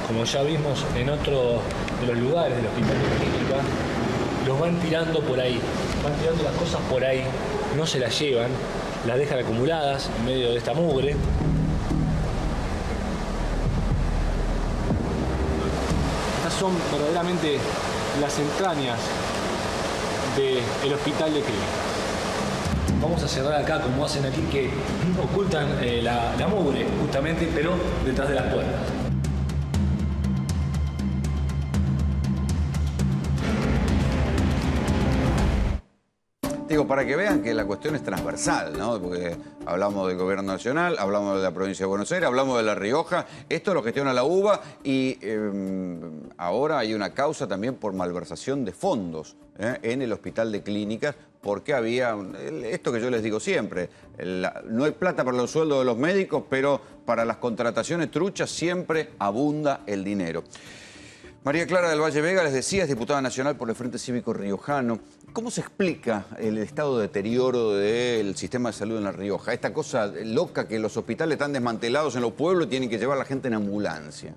Como ya vimos en otro de los lugares del Hospital de Clínica, los van tirando por ahí, van tirando las cosas por ahí, no se las llevan, las dejan acumuladas en medio de esta mugre. Estas son verdaderamente las entrañas del Hospital de Clínicas. Vamos a cerrar acá como hacen aquí, que ocultan la mugre justamente, pero detrás de las puertas. Digo, para que vean que la cuestión es transversal, ¿no? Porque hablamos del gobierno nacional, hablamos de la provincia de Buenos Aires, hablamos de La Rioja, esto lo gestiona la UBA y ahora hay una causa también por malversación de fondos en el Hospital de Clínicas, porque había esto que yo les digo siempre, no hay plata para los sueldos de los médicos, pero para las contrataciones truchas siempre abunda el dinero. María Clara del Valle Vega, les decía, es diputada nacional por el Frente Cívico Riojano. ¿Cómo se explica el estado de deterioro del sistema de salud en La Rioja? Esta cosa loca que los hospitales están desmantelados en los pueblos y tienen que llevar a la gente en ambulancia.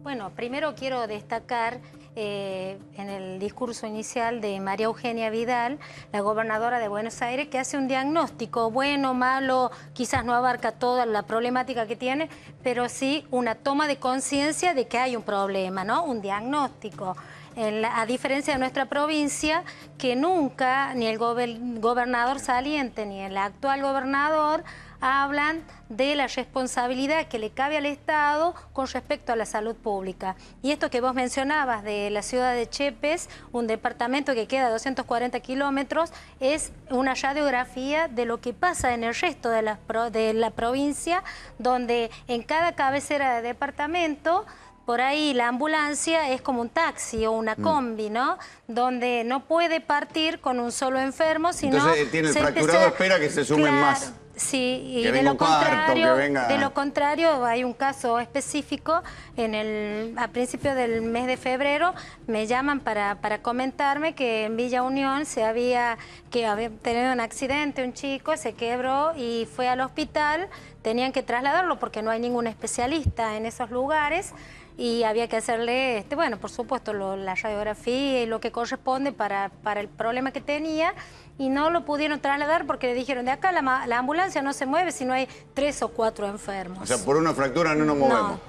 Bueno, primero quiero destacar en el discurso inicial de María Eugenia Vidal, la gobernadora de Buenos Aires, que hace un diagnóstico bueno, malo, quizás no abarca toda la problemática que tiene, pero sí una toma de conciencia de que hay un problema, ¿no? Un diagnóstico. A diferencia de nuestra provincia, que nunca ni el gobernador saliente ni el actual gobernador hablan de la responsabilidad que le cabe al Estado con respecto a la salud pública. Y esto que vos mencionabas de la ciudad de Chepes, un departamento que queda a 240 kilómetros, es una radiografía de lo que pasa en el resto de la provincia, donde en cada cabecera de departamento por ahí la ambulancia es como un taxi o una combi, ¿no? Donde no puede partir con un solo enfermo, sino... Entonces tiene el fracturado, espera que se sumen más. Sí, y que de venga lo un parto, contrario, que venga... de lo contrario, hay un caso específico a principios del mes de febrero me llaman para comentarme que en Villa Unión había tenido un accidente, un chico se quebró y fue al hospital, tenían que trasladarlo porque no hay ningún especialista en esos lugares. Y había que hacerle, bueno, por supuesto, la radiografía y lo que corresponde para el problema que tenía, y no lo pudieron trasladar porque le dijeron, de acá la ambulancia no se mueve si no hay 3 o 4 enfermos. O sea, por una fractura no nos movemos. No,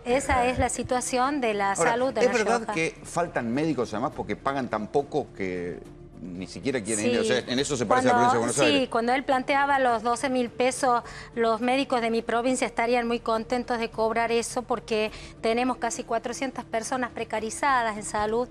esa es la situación de la salud de La Rioja. ¿Es verdad que faltan médicos además porque pagan tan poco que ni siquiera quieren ir? O sea, en eso se parece a la provincia de Buenos Aires. Sí, cuando él planteaba los 12.000 pesos, los médicos de mi provincia estarían muy contentos de cobrar eso porque tenemos casi 400 personas precarizadas en salud.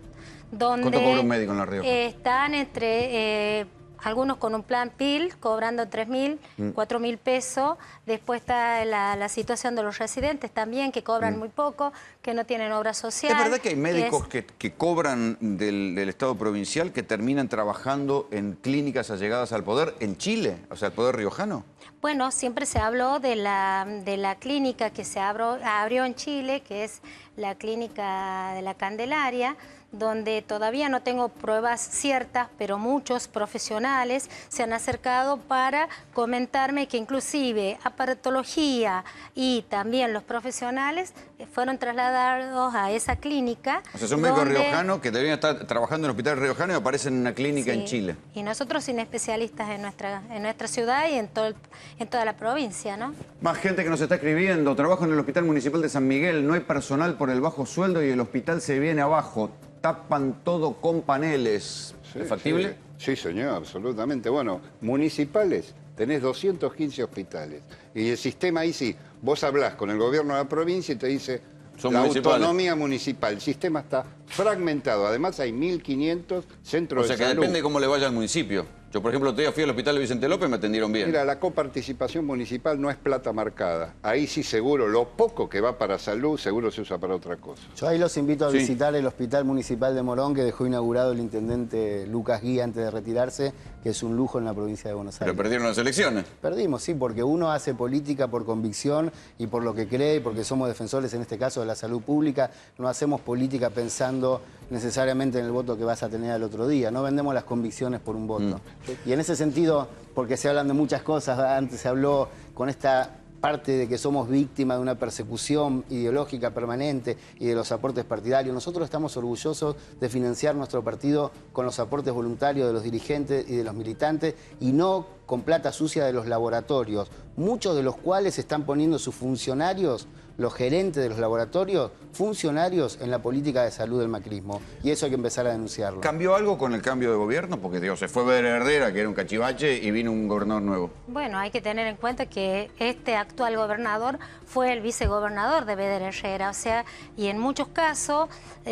Donde ¿Cuánto cobra un médico en La Rioja? Están entre... algunos con un plan PIL, cobrando 3.000, 4.000 pesos. Después está la situación de los residentes también, que cobran muy poco, que no tienen obra social. ¿Es verdad que hay médicos que cobran del Estado provincial que terminan trabajando en clínicas allegadas al poder en Chile, o sea, el poder riojano? Bueno, siempre se habló de la clínica que se abrió en Chile, que es la clínica de la Candelaria, donde todavía no tengo pruebas ciertas, pero muchos profesionales se han acercado para comentarme que inclusive aparatología y también los profesionales fueron trasladados a esa clínica. O sea, son médicos riojanos que deberían estar trabajando en el hospital riojano y aparecen en una clínica en Chile. Y nosotros sin especialistas en nuestra ciudad y en toda la provincia, ¿no? Más gente que nos está escribiendo. Trabajo en el Hospital Municipal de San Miguel. No hay personal por el bajo sueldo y el hospital se viene abajo. Tapan todo con paneles. Sí, ¿Es factible? Sí, señor, absolutamente. Bueno, municipales, tenés 215 hospitales. Y el sistema ahí sí, vos hablás con el gobierno de la provincia y te dice Son la municipales. autonomía municipal. El sistema está fragmentado. Además hay 1.500 centros de salud. O sea que depende cómo le vaya al municipio. Yo, por ejemplo, el otro día fui al hospital de Vicente López y me atendieron bien. Mira, la coparticipación municipal no es plata marcada. Ahí sí seguro, lo poco que va para salud, seguro se usa para otra cosa. Yo ahí los invito a visitar el Hospital Municipal de Morón, que dejó inaugurado el intendente Lucas Guía antes de retirarse, que es un lujo en la provincia de Buenos Aires. Pero perdieron las elecciones. Perdimos, sí, porque uno hace política por convicción y por lo que cree, y porque somos defensores, en este caso, de la salud pública. No hacemos política pensando necesariamente en el voto que vas a tener al otro día. No vendemos las convicciones por un voto. Y en ese sentido, porque se hablan de muchas cosas, antes se habló con esta parte de que somos víctimas de una persecución ideológica permanente y de los aportes partidarios. Nosotros estamos orgullosos de financiar nuestro partido con los aportes voluntarios de los dirigentes y de los militantes y no con plata sucia de los laboratorios, muchos de los cuales están poniendo sus funcionarios, los gerentes de los laboratorios, funcionarios en la política de salud del macrismo. Y eso hay que empezar a denunciarlo. ¿Cambió algo con el cambio de gobierno? Porque, digo, se fue Vedder Herrera, que era un cachivache, y vino un gobernador nuevo. Bueno, hay que tener en cuenta que este actual gobernador fue el vicegobernador de Vedder Herrera, o sea, y en muchos casos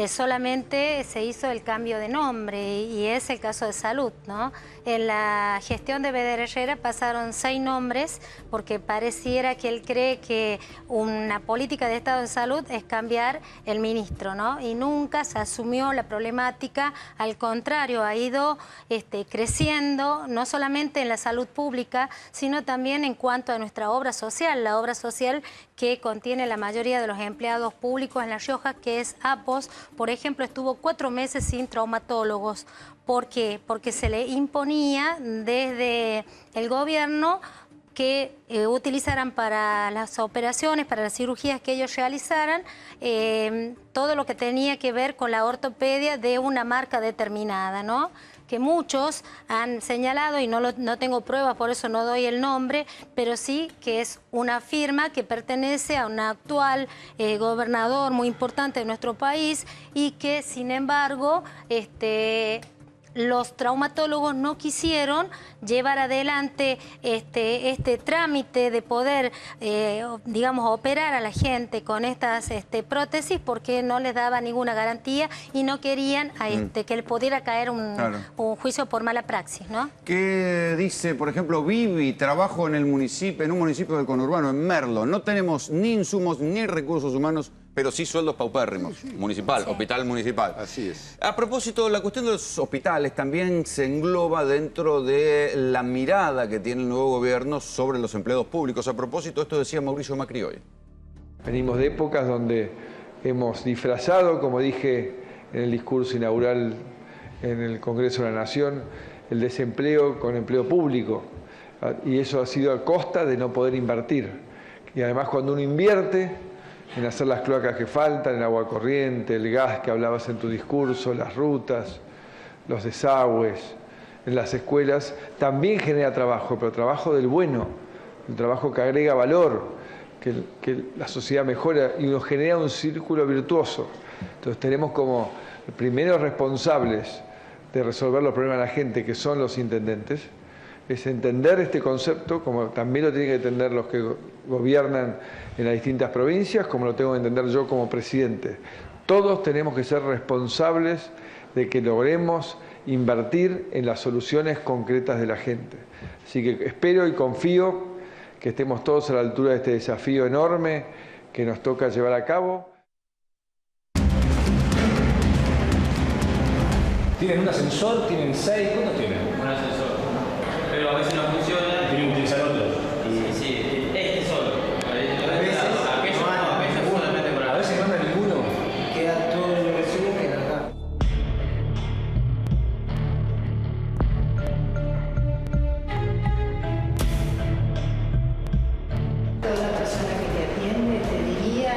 solamente se hizo el cambio de nombre, y es el caso de salud, ¿no? En la gestión de Vedder Herrera pasaron 6 nombres, porque pareciera que él cree que una política de Estado de Salud es cambiar el ministro, ¿no? Y nunca se asumió la problemática, al contrario, ha ido creciendo, no solamente en la salud pública, sino también en cuanto a nuestra obra social, la obra social que contiene la mayoría de los empleados públicos en La Rioja, que es APOS. Por ejemplo, estuvo 4 meses sin traumatólogos. ¿Por qué? Porque se le imponía desde el gobierno que utilizaran para las operaciones, para las cirugías que ellos realizaran, todo lo que tenía que ver con la ortopedia de una marca determinada, ¿no? Que muchos han señalado, y no tengo pruebas, por eso no doy el nombre, pero sí que es una firma que pertenece a un actual gobernador muy importante de nuestro país y que, sin embargo, los traumatólogos no quisieron llevar adelante este trámite de poder, digamos, operar a la gente con estas prótesis, porque no les daba ninguna garantía y no querían que le pudiera caer un juicio por mala praxis, ¿no? ¿Qué dice, por ejemplo, Vivi? Trabajo en un municipio del conurbano, en Merlo. No tenemos ni insumos ni recursos humanos pero sí sueldos paupérrimos. Municipal, hospital municipal. Así es. A propósito, la cuestión de los hospitales también se engloba dentro de la mirada que tiene el nuevo gobierno sobre los empleados públicos. A propósito, esto decía Mauricio Macri hoy. Venimos de épocas donde hemos disfrazado, como dije en el discurso inaugural en el Congreso de la Nación, el desempleo con empleo público. Y eso ha sido a costa de no poder invertir. Y además cuando uno invierte en hacer las cloacas que faltan, el agua corriente, el gas que hablabas en tu discurso, las rutas, los desagües, en las escuelas, también genera trabajo, pero trabajo del bueno, el trabajo que agrega valor, que la sociedad mejora y nos genera un círculo virtuoso. Entonces tenemos como primeros responsables de resolver los problemas de la gente, que son los intendentes, es entender este concepto, como también lo tienen que entender los que gobiernan en las distintas provincias, como lo tengo que entender yo como presidente. Todos tenemos que ser responsables de que logremos invertir en las soluciones concretas de la gente. Así que espero y confío que estemos todos a la altura de este desafío enorme que nos toca llevar a cabo. ¿Tienen un ascensor? ¿Tienen 6? ¿Cuántos tienen? Un ascensor. Pero a veces no funciona. ¿Tienen que utilizar otros? Sí, este solo. A veces no anda ninguno. Queda todo en el recibo que acá. Toda persona que te atiende te diría,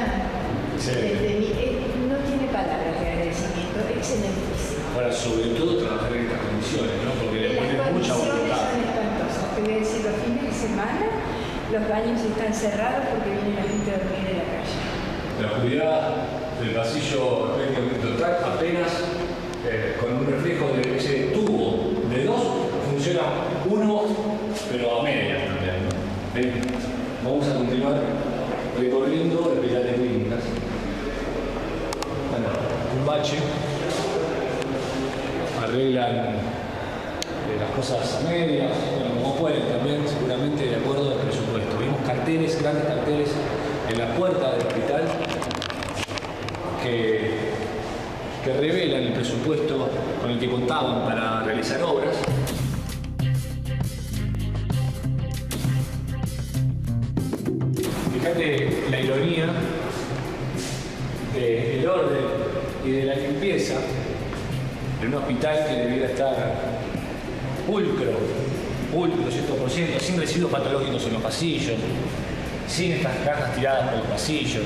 no tiene palabras de agradecimiento, excelentísimo. Ahora, sobre todo trabajar en estas condiciones, ¿no? Porque le ponen mucha Las voluntad. condiciones son espantosas. Te voy a decir, los fines de semana los baños están cerrados porque viene la gente a dormir en la calle. La oscuridad del pasillo prácticamente total, apenas con un reflejo de ese tubo de 2, funciona uno, pero a medias también, ¿no? Ven, vamos a continuar recorriendo el hospital de clínicas. Bueno, un bache. Arreglan las cosas a medias, bueno, como pueden también, seguramente de acuerdo al presupuesto. Vimos carteles, grandes carteles en la puerta del hospital que revelan el presupuesto con el que contaban para realizar obras. Fíjate la ironía del orden y de la limpieza en un hospital que debiera estar pulcro, 100%, sin residuos patológicos en los pasillos, sin estas cajas tiradas por los pasillos.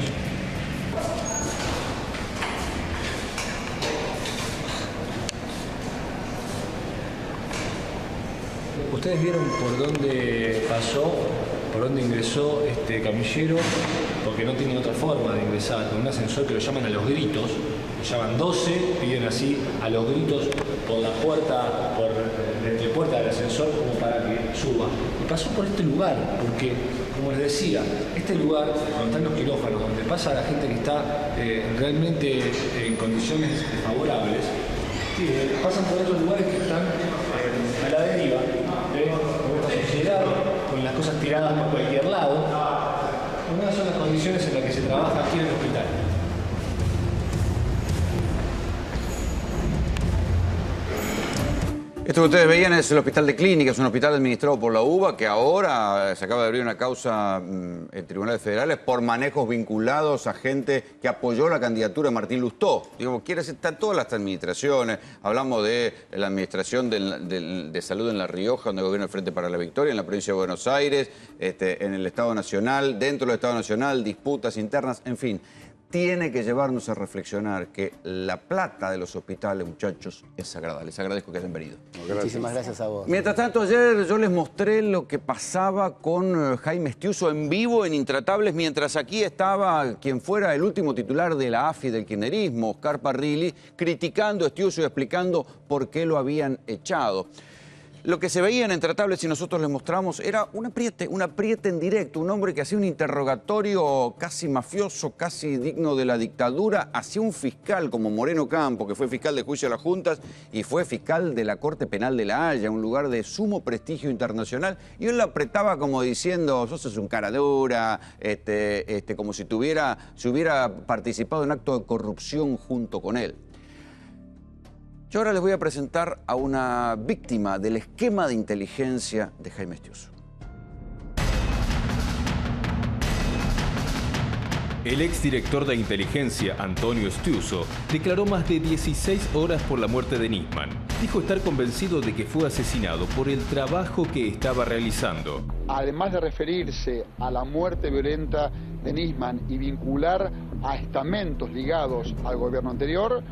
Ustedes vieron por dónde pasó, por dónde ingresó este camillero, porque no tienen otra forma de ingresar, con un ascensor que lo llaman a los gritos. Llaman 12, piden así a los gritos por la puerta, por la entrepuerta del ascensor como para que suba. Y pasó por este lugar, porque, como les decía, este lugar, donde están los quirófanos, donde pasa la gente que está realmente en condiciones desfavorables, pasan por otros lugares que están a la deriva, con esta sociedad, con las cosas tiradas por cualquier lado. Unas son las condiciones en las que se trabaja aquí en el hospital. Esto que ustedes veían es el Hospital de Clínicas, un hospital administrado por la UBA que ahora se acaba de abrir una causa en tribunales federales por manejos vinculados a gente que apoyó la candidatura de Martín Lustó. Digamos, quiere estar todas las administraciones. Hablamos de la administración de salud en La Rioja, donde gobierna el Frente para la Victoria, en la provincia de Buenos Aires, en el Estado Nacional, dentro del Estado Nacional, disputas internas, en fin. Tiene que llevarnos a reflexionar que la plata de los hospitales, muchachos, es sagrada. Les agradezco que hayan venido. Muchísimas gracias a vos. Mientras tanto, ayer yo les mostré lo que pasaba con Jaime Estiuso en vivo en Intratables, mientras aquí estaba quien fuera el último titular de la AFI del kirchnerismo, Oscar Parrilli, criticando a Estiuso y explicando por qué lo habían echado. Lo que se veía en Entre Tablets y nosotros les mostramos era un apriete en directo, un hombre que hacía un interrogatorio casi mafioso, casi digno de la dictadura, hacia un fiscal como Moreno Campo, que fue fiscal de juicio de las juntas y fue fiscal de la Corte Penal de La Haya, un lugar de sumo prestigio internacional, y él lo apretaba como diciendo, sos un cara dura, como si hubiera participado en acto de corrupción junto con él. Yo ahora les voy a presentar a una víctima del esquema de inteligencia de Jaime Estiuso. El exdirector de inteligencia, Antonio Estiuso, declaró más de 16 horas por la muerte de Nisman. Dijo estar convencido de que fue asesinado por el trabajo que estaba realizando. Además de referirse a la muerte violenta de Nisman y vincular a estamentos ligados al gobierno anterior,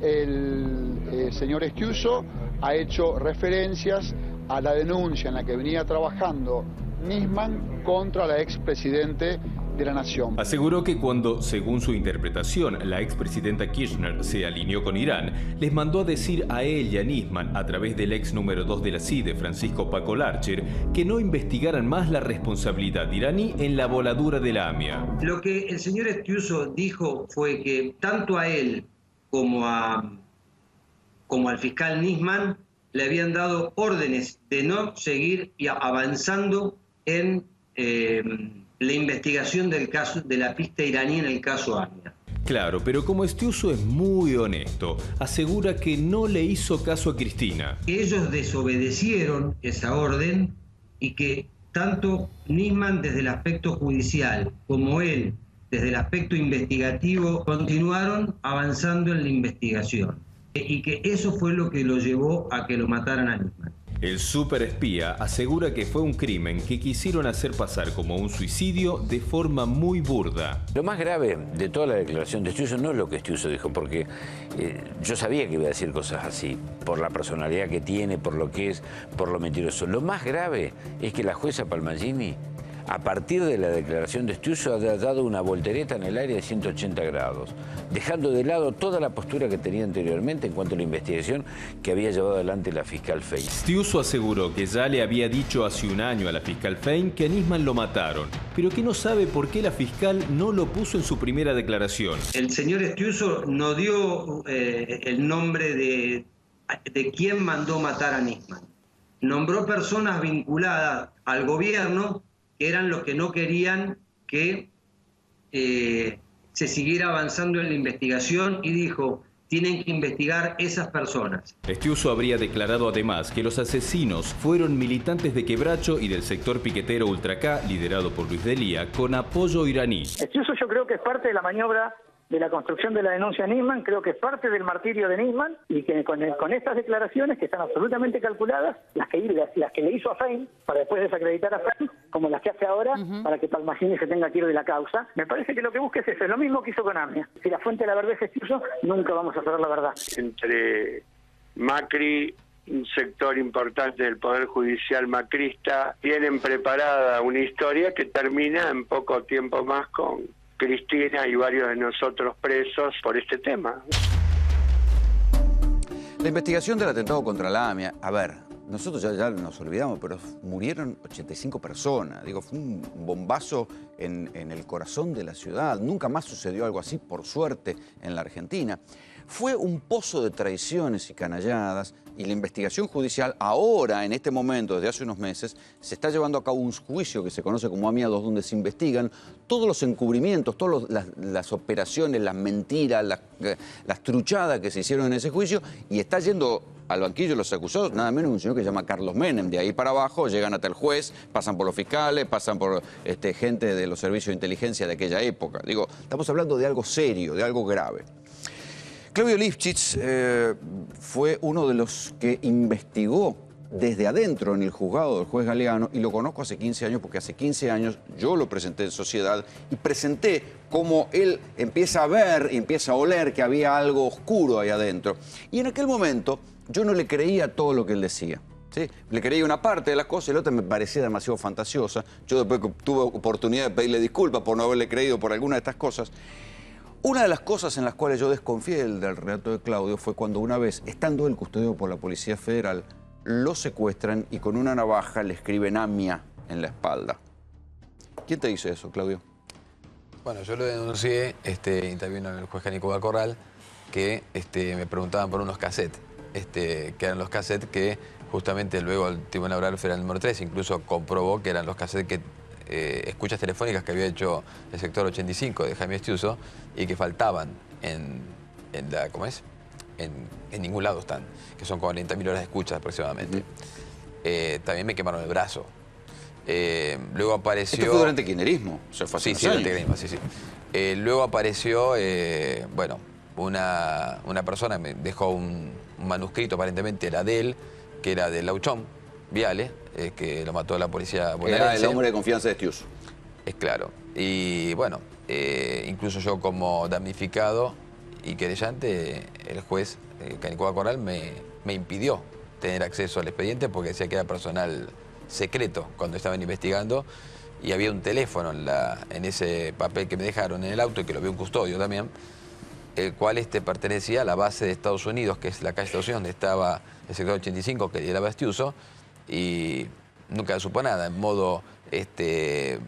el señor Estiuso ha hecho referencias a la denuncia en la que venía trabajando Nisman contra la expresidente de la Nación. Aseguró que cuando, según su interpretación, la expresidenta Kirchner se alineó con Irán, les mandó a decir a él y a Nisman, a través del ex número 2 de la CIDE, Francisco Paco Larcher, que no investigaran más la responsabilidad iraní en la voladura de la AMIA. Lo que el señor Estiuso dijo fue que tanto a él como al fiscal Nisman le habían dado órdenes de no seguir avanzando en la investigación del caso de la pista iraní en el caso AMIA. Claro, pero como Estiuso es muy honesto, asegura que no le hizo caso a Cristina. Ellos desobedecieron esa orden y que tanto Nisman desde el aspecto judicial como él desde el aspecto investigativo continuaron avanzando en la investigación y que eso fue lo que lo llevó a que lo mataran a Nisman. El superespía asegura que fue un crimen que quisieron hacer pasar como un suicidio de forma muy burda. Lo más grave de toda la declaración de Estiuso no es lo que Estiuso dijo, porque yo sabía que iba a decir cosas así, por la personalidad que tiene, por lo que es, por lo mentiroso. Lo más grave es que la jueza Palmagini, a partir de la declaración de Estiuso, ha dado una voltereta en el aire de 180 grados, dejando de lado toda la postura que tenía anteriormente en cuanto a la investigación que había llevado adelante la fiscal Fein. Estiuso aseguró que ya le había dicho hace un año a la fiscal Fein que a Nisman lo mataron, pero que no sabe por qué la fiscal no lo puso en su primera declaración. El señor Estiuso no dio el nombre de quién mandó matar a Nisman. Nombró personas vinculadas al gobierno que eran los que no querían que se siguiera avanzando en la investigación y dijo, tienen que investigar esas personas. Estiuso habría declarado además que los asesinos fueron militantes de Quebracho y del sector piquetero Ultra K, liderado por Luis Delía, con apoyo iraní. Estiuso yo creo que es parte de la maniobra de la construcción de la denuncia de Nisman, creo que es parte del martirio de Nisman y que con estas declaraciones que están absolutamente calculadas, las que le hizo a Fein para después desacreditar a Fein, como las que hace ahora para que Palmagini se tenga que ir de la causa, me parece que lo que busca es eso, es lo mismo que hizo con AMIA. Si la fuente de la verdad es Estiuso, nunca vamos a saber la verdad. Entre Macri, un sector importante del Poder Judicial macrista, tienen preparada una historia que termina en poco tiempo más con Cristina y varios de nosotros presos por este tema. La investigación del atentado contra la AMIA, a ver, nosotros ya nos olvidamos, pero murieron 85 personas. Digo, fue un bombazo en el corazón de la ciudad. Nunca más sucedió algo así, por suerte, en la Argentina. Fue un pozo de traiciones y canalladas, y la investigación judicial ahora, en este momento, desde hace unos meses, se está llevando a cabo un juicio que se conoce como AMIA 2, donde se investigan todos los encubrimientos, todas las operaciones, las mentiras, las truchadas que se hicieron en ese juicio, y está yendo al banquillo de los acusados nada menos un señor que se llama Carlos Menem. De ahí para abajo llegan hasta el juez, pasan por los fiscales, pasan por gente de los servicios de inteligencia de aquella época. Digo, estamos hablando de algo serio, de algo grave. Claudio Lifchitz fue uno de los que investigó desde adentro en el juzgado del juez Galeano, y lo conozco hace 15 años porque hace 15 años yo lo presenté en Sociedad y presenté cómo él empieza a ver y empieza a oler que había algo oscuro ahí adentro. Y en aquel momento yo no le creía todo lo que él decía. ¿Sí? Le creía una parte de las cosas y la otra me parecía demasiado fantasiosa. Yo después tuve oportunidad de pedirle disculpas por no haberle creído por alguna de estas cosas. Una de las cosas en las cuales yo desconfié del relato de Claudio fue cuando una vez, estando él custodiado por la Policía Federal, lo secuestran y con una navaja le escriben AMIA en la espalda. ¿Quién te dice eso, Claudio? Bueno, yo lo denuncié, intervino el juez Canicua Corral, que me preguntaban por unos cassettes, que eran los cassettes que justamente luego el Tribunal Oral Federal número 3 incluso comprobó que eran los cassettes que escuchas telefónicas que había hecho el sector 85 de Jaime Estiuso y que faltaban en ningún lado están, que son 40.000 horas de escucha aproximadamente. También me quemaron el brazo. Luego apareció... ¿Esto fue durante el kirchnerismo? O sea, fue hace sí, durante el kirchnerismo, sí. Luego apareció, bueno, una persona me dejó un manuscrito, aparentemente era de él, que era de Lauchón Viale, que lo mató la policía bonaerense. Era el hombre de confianza de Estiuso. Es claro. Y bueno, incluso yo como damnificado y querellante, el juez Canicua Corral me impidió tener acceso al expediente porque decía que era personal secreto cuando estaban investigando y había un teléfono en ese papel que me dejaron en el auto y que lo vio un custodio también, el cual pertenecía a la base de Estados Unidos, que es la calle Estados Unidos, donde estaba el sector 85 que lideraba Estiuso, y nunca supo nada, en modo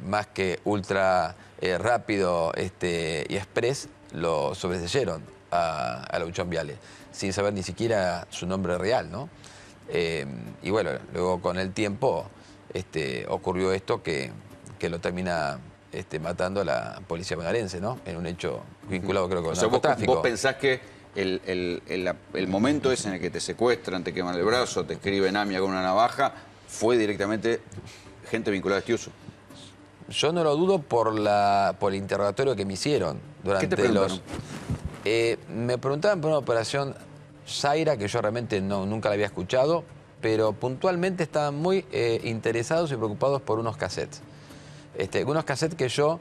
más que ultra rápido y express, lo sobreseyeron a Lauchón Viale, sin saber ni siquiera su nombre real, ¿no? Y bueno, luego con el tiempo ocurrió esto que lo termina matando a la policía bonaerense, ¿no? En un hecho vinculado creo con el narcotráfico. ¿Vos pensás que el momento ese en el que te secuestran, te queman el brazo, te escriben AMIA con una navaja, fue directamente gente vinculada a Estiuso? Yo no lo dudo por el interrogatorio que me hicieron durante ¿Qué te preguntaron? Me preguntaban por una operación Zaira, que yo realmente nunca la había escuchado, pero puntualmente estaban muy interesados y preocupados por unos cassettes. Unos cassettes que yo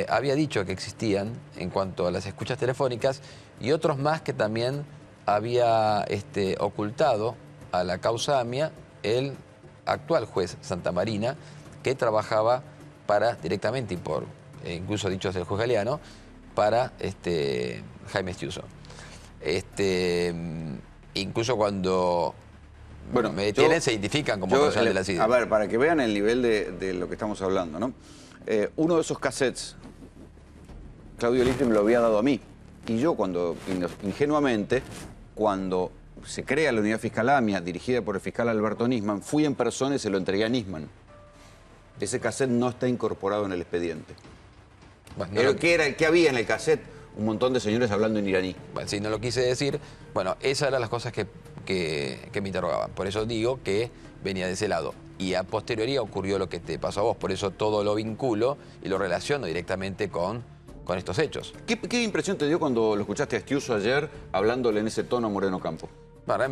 había dicho que existían en cuanto a las escuchas telefónicas y otros más que también había ocultado a la causa AMIA el actual juez Santamarina, que trabajaba directamente y por, incluso dicho el juez Galeano, para Jaime Estiuso. Incluso cuando me detienen se identifican como personal de la CIDE. A ver, para que vean el nivel de lo que estamos hablando, ¿no? Uno de esos cassettes, Claudio Litre me lo había dado a mí. Y yo ingenuamente, cuando se crea la unidad fiscal AMIA, dirigida por el fiscal Alberto Nisman, fui en persona y se lo entregué a Nisman. Ese cassette no está incorporado en el expediente. Bueno, pero ¿qué había en el cassette? Un montón de señores hablando en iraní. Bueno, si no lo quise decir, bueno, esas eran las cosas que me interrogaban. Por eso digo que venía de ese lado. Y a posteriori ocurrió lo que te pasó a vos. Por eso todo lo vinculo y lo relaciono directamente con estos hechos. ¿Qué impresión te dio cuando lo escuchaste a Estiuso ayer hablándole en ese tono a Moreno Campo? Bueno,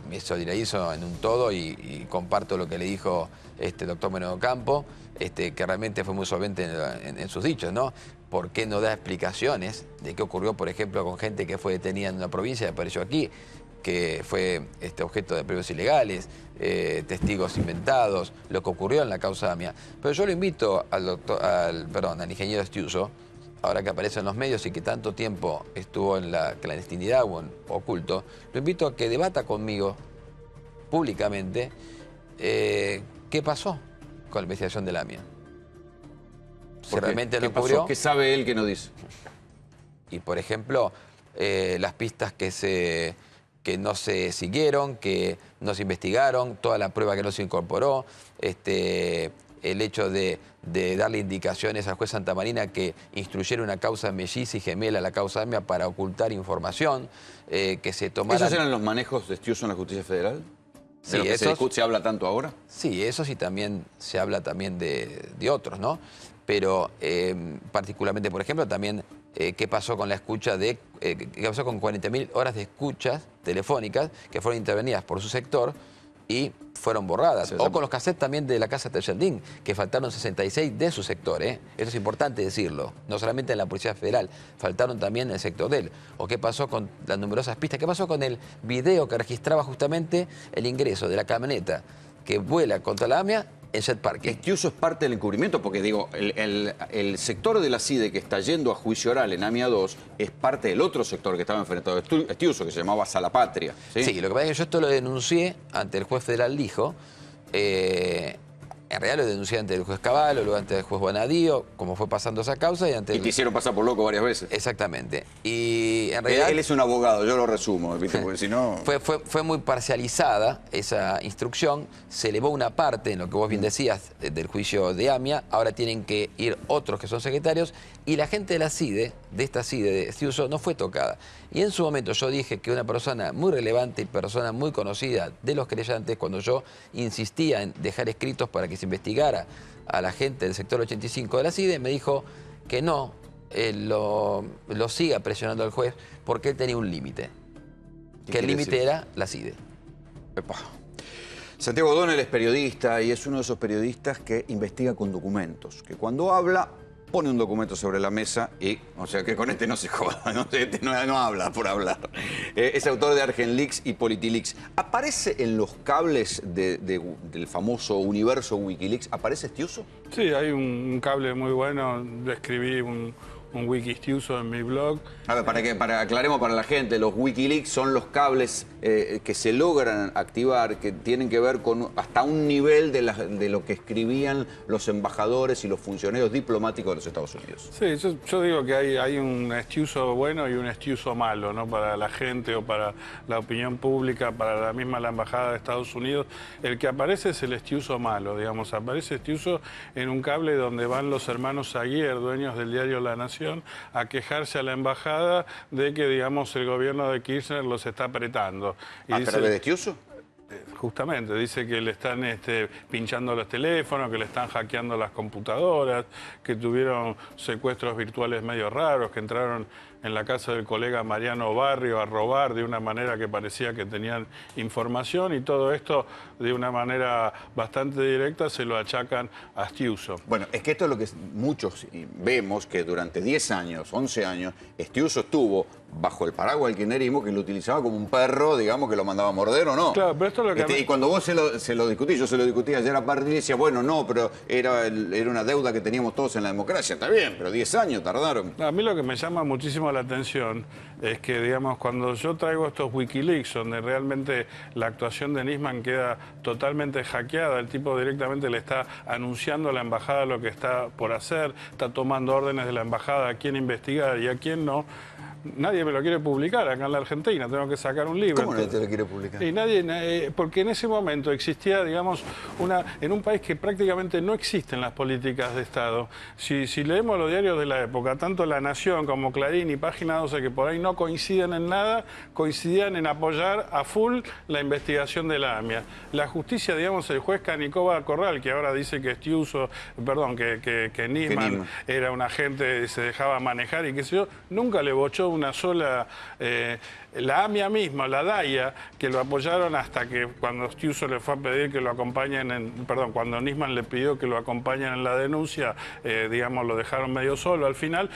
me solidarizo en un todo y comparto lo que le dijo doctor Moreno Campo, que realmente fue muy solvente en sus dichos, ¿no? ¿Por qué no da explicaciones de qué ocurrió, por ejemplo, con gente que fue detenida en una provincia y apareció aquí, que fue objeto de premios ilegales, testigos inventados, lo que ocurrió en la causa AMIA? Pero yo lo invito al ingeniero Estiuso, ahora que aparece en los medios y que tanto tiempo estuvo en la clandestinidad o en oculto, lo invito a que debata conmigo públicamente qué pasó con la investigación de la AMIA. Si realmente lo ocurrió. ¿Qué sabe él que no dice? Y por ejemplo, las pistas que no se siguieron, que no se investigaron, toda la prueba que no se incorporó, el hecho de darle indicaciones al juez Santamarina que instruyera una causa melliza y gemela a la causa AMIA para ocultar información, que se tomara... ¿Esos eran los manejos de Estiuso en la Justicia Federal? ¿De lo que se habla tanto ahora? Sí, eso sí también se habla también de otros, ¿no? Pero particularmente, por ejemplo, también qué pasó con la escucha qué pasó con 40.000 horas de escuchas telefónicas que fueron intervenidas por su sector y fueron borradas. O con los cassettes también de la casa Tergendín, que faltaron 66 de su sector, ¿eh? Eso es importante decirlo. No solamente en la Policía Federal, faltaron también en el sector de él. O qué pasó con las numerosas pistas, qué pasó con el video que registraba justamente el ingreso de la camioneta que vuela contra la AMIA En Jet Parking. ¿Estiuso es parte del encubrimiento? Porque digo, el sector de la CIDE que está yendo a juicio oral en AMIA 2 es parte del otro sector que estaba enfrentado a Estiuso, que se llamaba Salapatria. Sí, lo que pasa es que yo esto lo denuncié ante el juez federal Lijo. En realidad lo denuncié ante el juez Cavallo, luego ante el juez Bonadío, como fue pasando esa causa. Y te hicieron pasar por loco varias veces. Exactamente. Y en realidad... Él es un abogado, yo lo resumo, ¿viste? Porque si no... Fue muy parcializada esa instrucción, se elevó una parte, en lo que vos bien decías, del juicio de AMIA, ahora tienen que ir otros que son secretarios, y la gente de la CIDE, de esta CIDE de Estiuso, no fue tocada. Y en su momento yo dije que una persona muy relevante y persona muy conocida de los querellantes, cuando yo insistía en dejar escritos para que se investigara a la gente del sector 85 de la CIDE, me dijo que no, lo siga presionando al juez porque él tenía un límite. Que el límite era la CIDE. Epa. Santiago O'Donnell es periodista y es uno de esos periodistas que investiga con documentos, que cuando habla pone un documento sobre la mesa y, o sea, que con este no se joda, ¿no? Este no habla por hablar. Es autor de ArgenLeaks y PolitiLeaks. ¿Aparece en los cables del famoso universo Wikileaks, aparece Estiuso? Sí, hay un cable muy bueno. Escribí un wiki Estiuso en mi blog. A ver, aclaremos para la gente, los Wikileaks son los cables que se logran activar, que tienen que ver con hasta un nivel de lo que escribían los embajadores y los funcionarios diplomáticos de los Estados Unidos. Sí, yo digo que hay un Estiuso bueno y un Estiuso malo, ¿no? Para la gente o para la opinión pública, para la misma la embajada de Estados Unidos. El que aparece es el Estiuso malo, digamos. Aparece Estiuso en un cable donde van los hermanos Aguirre, dueños del diario La Nación, a quejarse a la embajada de que, digamos, el gobierno de Kirchner los está apretando. Y ¿A través de Estiuso? Justamente, dice que le están pinchando los teléfonos, que le están hackeando las computadoras, que tuvieron secuestros virtuales medio raros, que entraron en la casa del colega Mariano Barrio a robar de una manera que parecía que tenían información, y todo esto de una manera bastante directa se lo achacan a Estiuso. Bueno, es que esto es lo que muchos vemos, que durante 10 años, 11 años, Estiuso estuvo bajo el paraguas del kirchnerismo, que lo utilizaba como un perro, digamos, que lo mandaba a morder o no. Claro, pero esto es lo que... Y cuando vos se lo discutís, yo se lo discutí ayer a Parrilli, decía, bueno, no, pero era una deuda que teníamos todos en la democracia. Está bien, pero 10 años tardaron. A mí lo que me llama muchísimo la atención es que, digamos, cuando yo traigo estos Wikileaks, donde realmente la actuación de Nisman queda totalmente hackeada, el tipo directamente le está anunciando a la embajada lo que está por hacer, está tomando órdenes de la embajada a quién investigar y a quién no. Nadie me lo quiere publicar acá en la Argentina, tengo que sacar un libro. ¿Cómo nadie te lo quiere publicar? Y nadie, porque en ese momento existía, digamos, en un país que prácticamente no existen las políticas de Estado. Si leemos los diarios de la época, tanto La Nación como Clarín y Página 12, que por ahí no coinciden en nada, coincidían en apoyar a full la investigación de la AMIA. La justicia, digamos, el juez Canicova Corral, que ahora dice que Estiuso, perdón, que Nisman era un agente, se dejaba manejar y qué sé yo, nunca le bochó una sola... la AMIA misma, la DAIA, que lo apoyaron hasta que cuando Estiuso le fue a pedir que lo acompañen, cuando Nisman le pidió que lo acompañen en la denuncia, digamos, lo dejaron medio solo. Al final,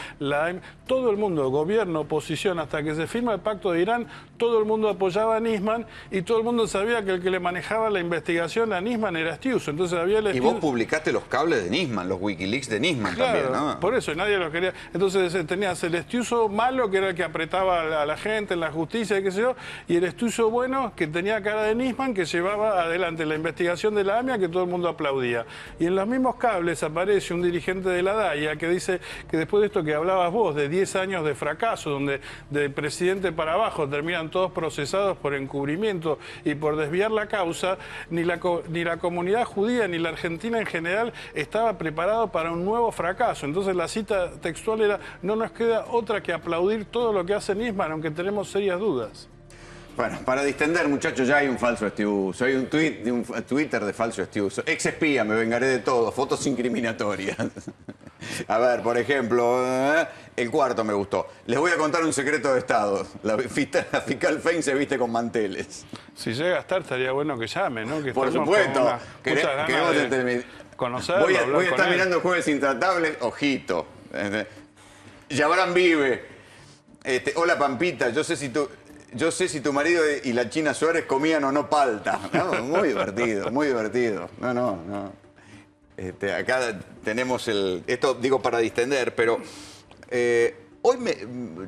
todo el mundo, gobierno, oposición, hasta que se firma el pacto de Irán, todo el mundo apoyaba a Nisman y todo el mundo sabía que el que le manejaba la investigación a Nisman era Estiuso. Entonces había Y vos publicaste los cables de Nisman, los Wikileaks de Nisman, claro, también, ¿no? Por eso, nadie lo quería. Entonces tenías el Estiuso malo, que era el que apretaba a la gente en la justicia y qué sé yo, y el Estiuso bueno, que tenía cara de Nisman, que llevaba adelante la investigación de la AMIA, que todo el mundo aplaudía. Y en los mismos cables aparece un dirigente de la DAIA que dice que después de esto que hablabas vos, de 10 años de fracaso, donde del presidente para abajo terminan todos procesados por encubrimiento y por desviar la causa, ni la comunidad judía ni la Argentina en general estaba preparado para un nuevo fracaso. Entonces la cita textual era: no nos queda otra que aplaudir todo lo que hace Nisman, aunque tenemos serias dudas. Bueno, para distender, muchachos, ya hay un falso Estiuso. Hay un Twitter de falso Estiuso. Ex espía, me vengaré de todo. Fotos incriminatorias. A ver, por ejemplo, el cuarto me gustó. Les voy a contar un secreto de Estado. La fiscal Fein se viste con manteles. Si llega a estar, estaría bueno que llame, ¿no? Que por supuesto. Conocerlo, voy a estar mirando Jueves Intratables. Ojito. Yabrán vive. Hola, Pampita. Yo sé si tu marido y la China Suárez comían o no palta. No, muy divertido, muy divertido. No. Acá tenemos esto digo para distender, pero hoy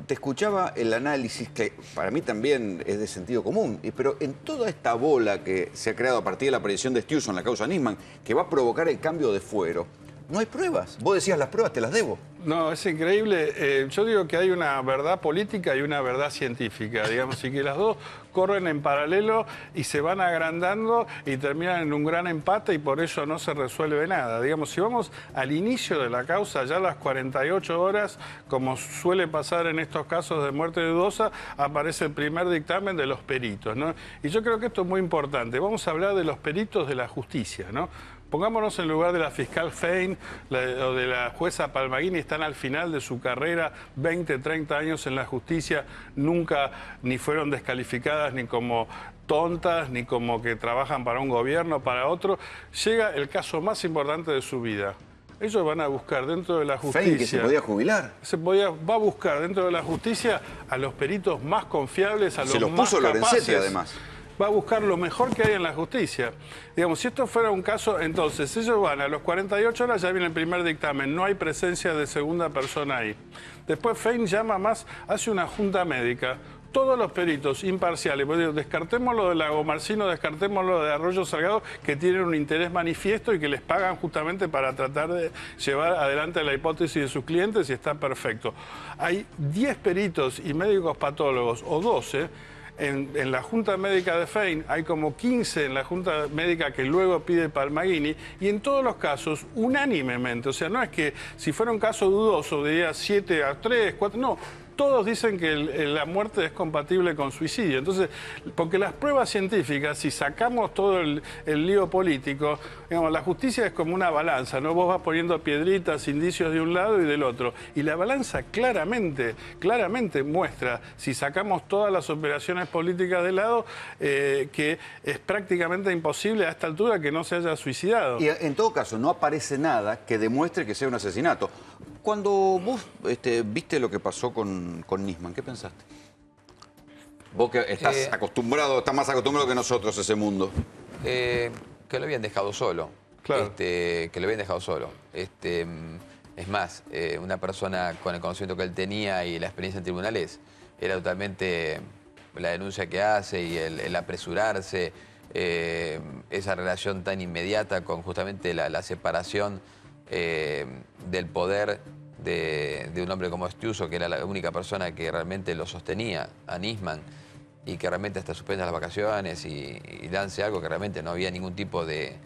te escuchaba el análisis que para mí también es de sentido común, pero en toda esta bola que se ha creado a partir de la aparición de Stiuso en la causa Nisman, que va a provocar el cambio de fuero, no hay pruebas. Vos decías las pruebas, te las debo. No, es increíble. Yo digo que hay una verdad política y una verdad científica, digamos, y que las dos corren en paralelo y se van agrandando y terminan en un gran empate y por eso no se resuelve nada. Digamos, si vamos al inicio de la causa, ya a las 48 horas, como suele pasar en estos casos de muerte dudosa, aparece el primer dictamen de los peritos, ¿no? Y yo creo que esto es muy importante. Vamos a hablar de los peritos de la justicia, ¿no? Pongámonos en lugar de la fiscal Fein o de la jueza Palmagini, están al final de su carrera, 20, 30 años en la justicia, nunca ni fueron descalificadas ni como tontas, ni como que trabajan para un gobierno, para otro. Llega el caso más importante de su vida. Ellos van a buscar dentro de la justicia... Fein, que se podía jubilar. Va a buscar dentro de la justicia a los peritos más confiables, a los más capaces. Se los puso Lorenzetti, además. Va a buscar lo mejor que hay en la justicia. Digamos, si esto fuera un caso, entonces ellos van a los 48 horas, ya viene el primer dictamen, no hay presencia de segunda persona ahí. Después Fein llama más, hace una junta médica, todos los peritos imparciales, pues, descartemos lo de Lagomarsino, descartemos lo de Arroyo Salgado, que tienen un interés manifiesto y que les pagan justamente para tratar de llevar adelante la hipótesis de sus clientes y está perfecto. Hay 10 peritos y médicos patólogos, o 12, en la Junta Médica de Fein, hay como 15 en la Junta Médica que luego pide Palmagini, y en todos los casos, unánimemente, o sea, no es que si fuera un caso dudoso, diría 7-3, 4, no. Todos dicen que la muerte es compatible con suicidio. Entonces, porque las pruebas científicas, si sacamos todo el lío político, digamos, la justicia es como una balanza, ¿no? Vos vas poniendo piedritas, indicios de un lado y del otro. Y la balanza claramente muestra, si sacamos todas las operaciones políticas de lado, que es prácticamente imposible a esta altura que no se haya suicidado. Y en todo caso, no aparece nada que demuestre que sea un asesinato. Cuando vos viste lo que pasó con Nisman, ¿qué pensaste? Vos que estás estás más acostumbrado que nosotros a ese mundo. Que lo habían dejado solo. Claro. Que lo habían dejado solo. Es más, una persona con el conocimiento que él tenía y la experiencia en tribunales, era totalmente la denuncia que hace y el apresurarse, esa relación tan inmediata con justamente la separación del poder de un hombre como Stiuso, que era la única persona que realmente lo sostenía a Nisman y que realmente hasta suspenda las vacaciones y lance algo que realmente no había ningún tipo de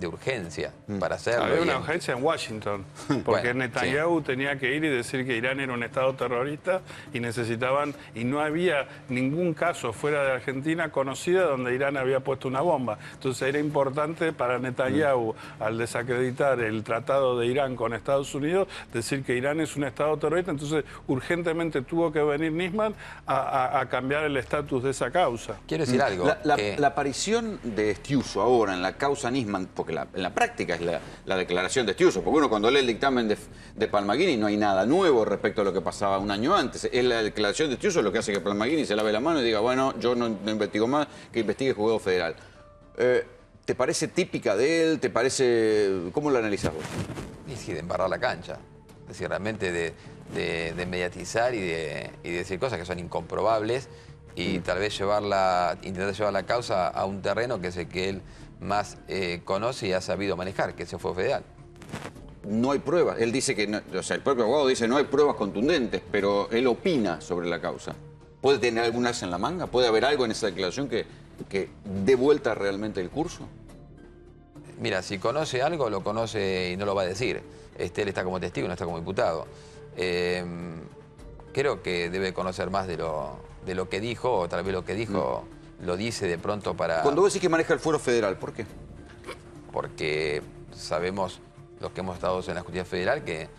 urgencia para hacerlo. Había una urgencia en Washington, porque bueno, Netanyahu tenía que ir y decir que Irán era un estado terrorista y necesitaban, y no había ningún caso fuera de Argentina conocida donde Irán había puesto una bomba. Entonces era importante para Netanyahu, al desacreditar el tratado de Irán con Estados Unidos, decir que Irán es un estado terrorista. Entonces urgentemente tuvo que venir Nisman a cambiar el estatus de esa causa. Quiero decir algo. La aparición de Stiuso ahora en la causa Nisman, porque en la práctica es la declaración de Stiuso, porque uno cuando lee el dictamen de Palmagini no hay nada nuevo respecto a lo que pasaba un año antes. Es la declaración de Stiuso lo que hace que Palmagini se lave la mano y diga, bueno, yo no investigo más, que investigue el juzgado federal. ¿Te parece típica de él? ¿Te parece... ¿Cómo lo analizás vos? Y sí, de embarrar la cancha. Es decir, realmente de mediatizar y de decir cosas que son incomprobables y tal vez intentar llevar la causa a un terreno que es el que él más conoce y ha sabido manejar, que es el fuero federal. No hay pruebas. Él dice que, no, o sea, el propio abogado dice no hay pruebas contundentes, pero él opina sobre la causa. ¿Puede tener algún as en la manga? ¿Puede haber algo en esa declaración que dé vuelta realmente el curso? Mira, si conoce algo, lo conoce y no lo va a decir. Él está como testigo, no está como imputado. Creo que debe conocer más de lo que dijo, o tal vez lo que dijo lo dice de pronto para... Cuando vos decís que maneja el fuero federal, ¿por qué? Porque sabemos, los que hemos estado en la justicia federal, que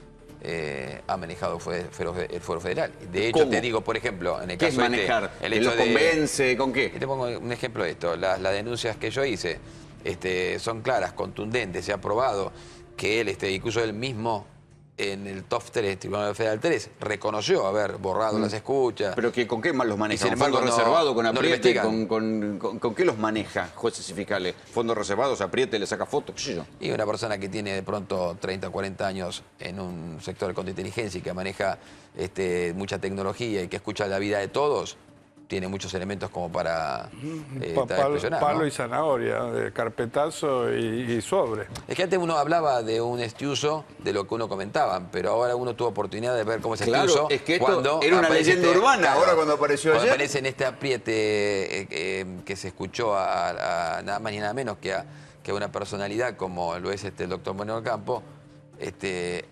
ha manejado el fuero federal. De hecho, te digo, por ejemplo, en el caso ¿Qué es manejar? ¿Lo convence? ¿Con qué? Te pongo un ejemplo de esto. Las denuncias que yo hice son claras, contundentes, se ha probado que él, incluso él mismo, en el top 3, Tribunal Federal 3, reconoció haber borrado las escuchas. ¿Pero que, con qué más los maneja? sin ¿Con fondo embargo, reservado, con no lo apriete? investigan. ¿Con qué los maneja jueces y fiscales? ¿Fondos reservados, apriete, le saca fotos? ¿Qué sé yo? Y una persona que tiene de pronto 30 o 40 años en un sector de contrainteligencia y que maneja mucha tecnología y que escucha la vida de todos, tiene muchos elementos como para presionar, palo ¿no? y zanahoria, de carpetazo y sobre. Es que antes uno hablaba de un Estiuso, de lo que uno comentaba, pero ahora uno tuvo oportunidad de ver cómo es Claro, Estiuso. es que esto cuando era una aparece leyenda urbana, ahora cuando apareció ayer. aparece en este apriete que se escuchó a nada más ni nada menos que a una personalidad como lo es el doctor Moreno Campo,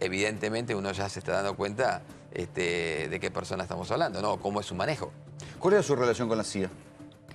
evidentemente uno ya se está dando cuenta de qué persona estamos hablando, ¿no? Cómo es su manejo. ¿Cuál era su relación con la CIA?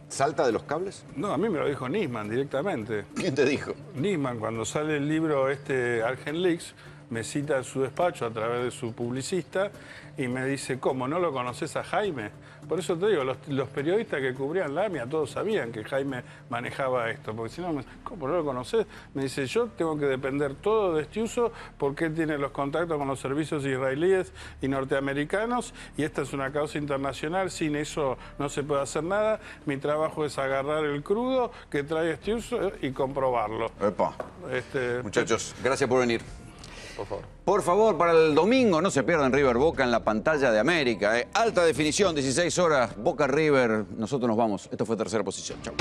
¿Salta de los cables? No, a mí me lo dijo Nisman directamente. ¿Quién te dijo? Nisman, cuando sale el libro Argen Leaks, me cita en su despacho a través de su publicista y me dice, ¿cómo? ¿No lo conoces a Jaime? Por eso te digo, los periodistas que cubrían la AMIA todos sabían que Jaime manejaba esto, porque si no, ¿cómo no lo conoces? Me dice, yo tengo que depender todo de Estiuso porque él tiene los contactos con los servicios israelíes y norteamericanos y esta es una causa internacional, sin eso no se puede hacer nada. Mi trabajo es agarrar el crudo que trae Estiuso y comprobarlo. Epa. Muchachos, gracias por venir. Por favor. Por favor, para el domingo no se pierdan River Boca en la pantalla de América. Alta definición, 16 horas, Boca River. Nosotros nos vamos. Esto fue Tercera Posición. Chau.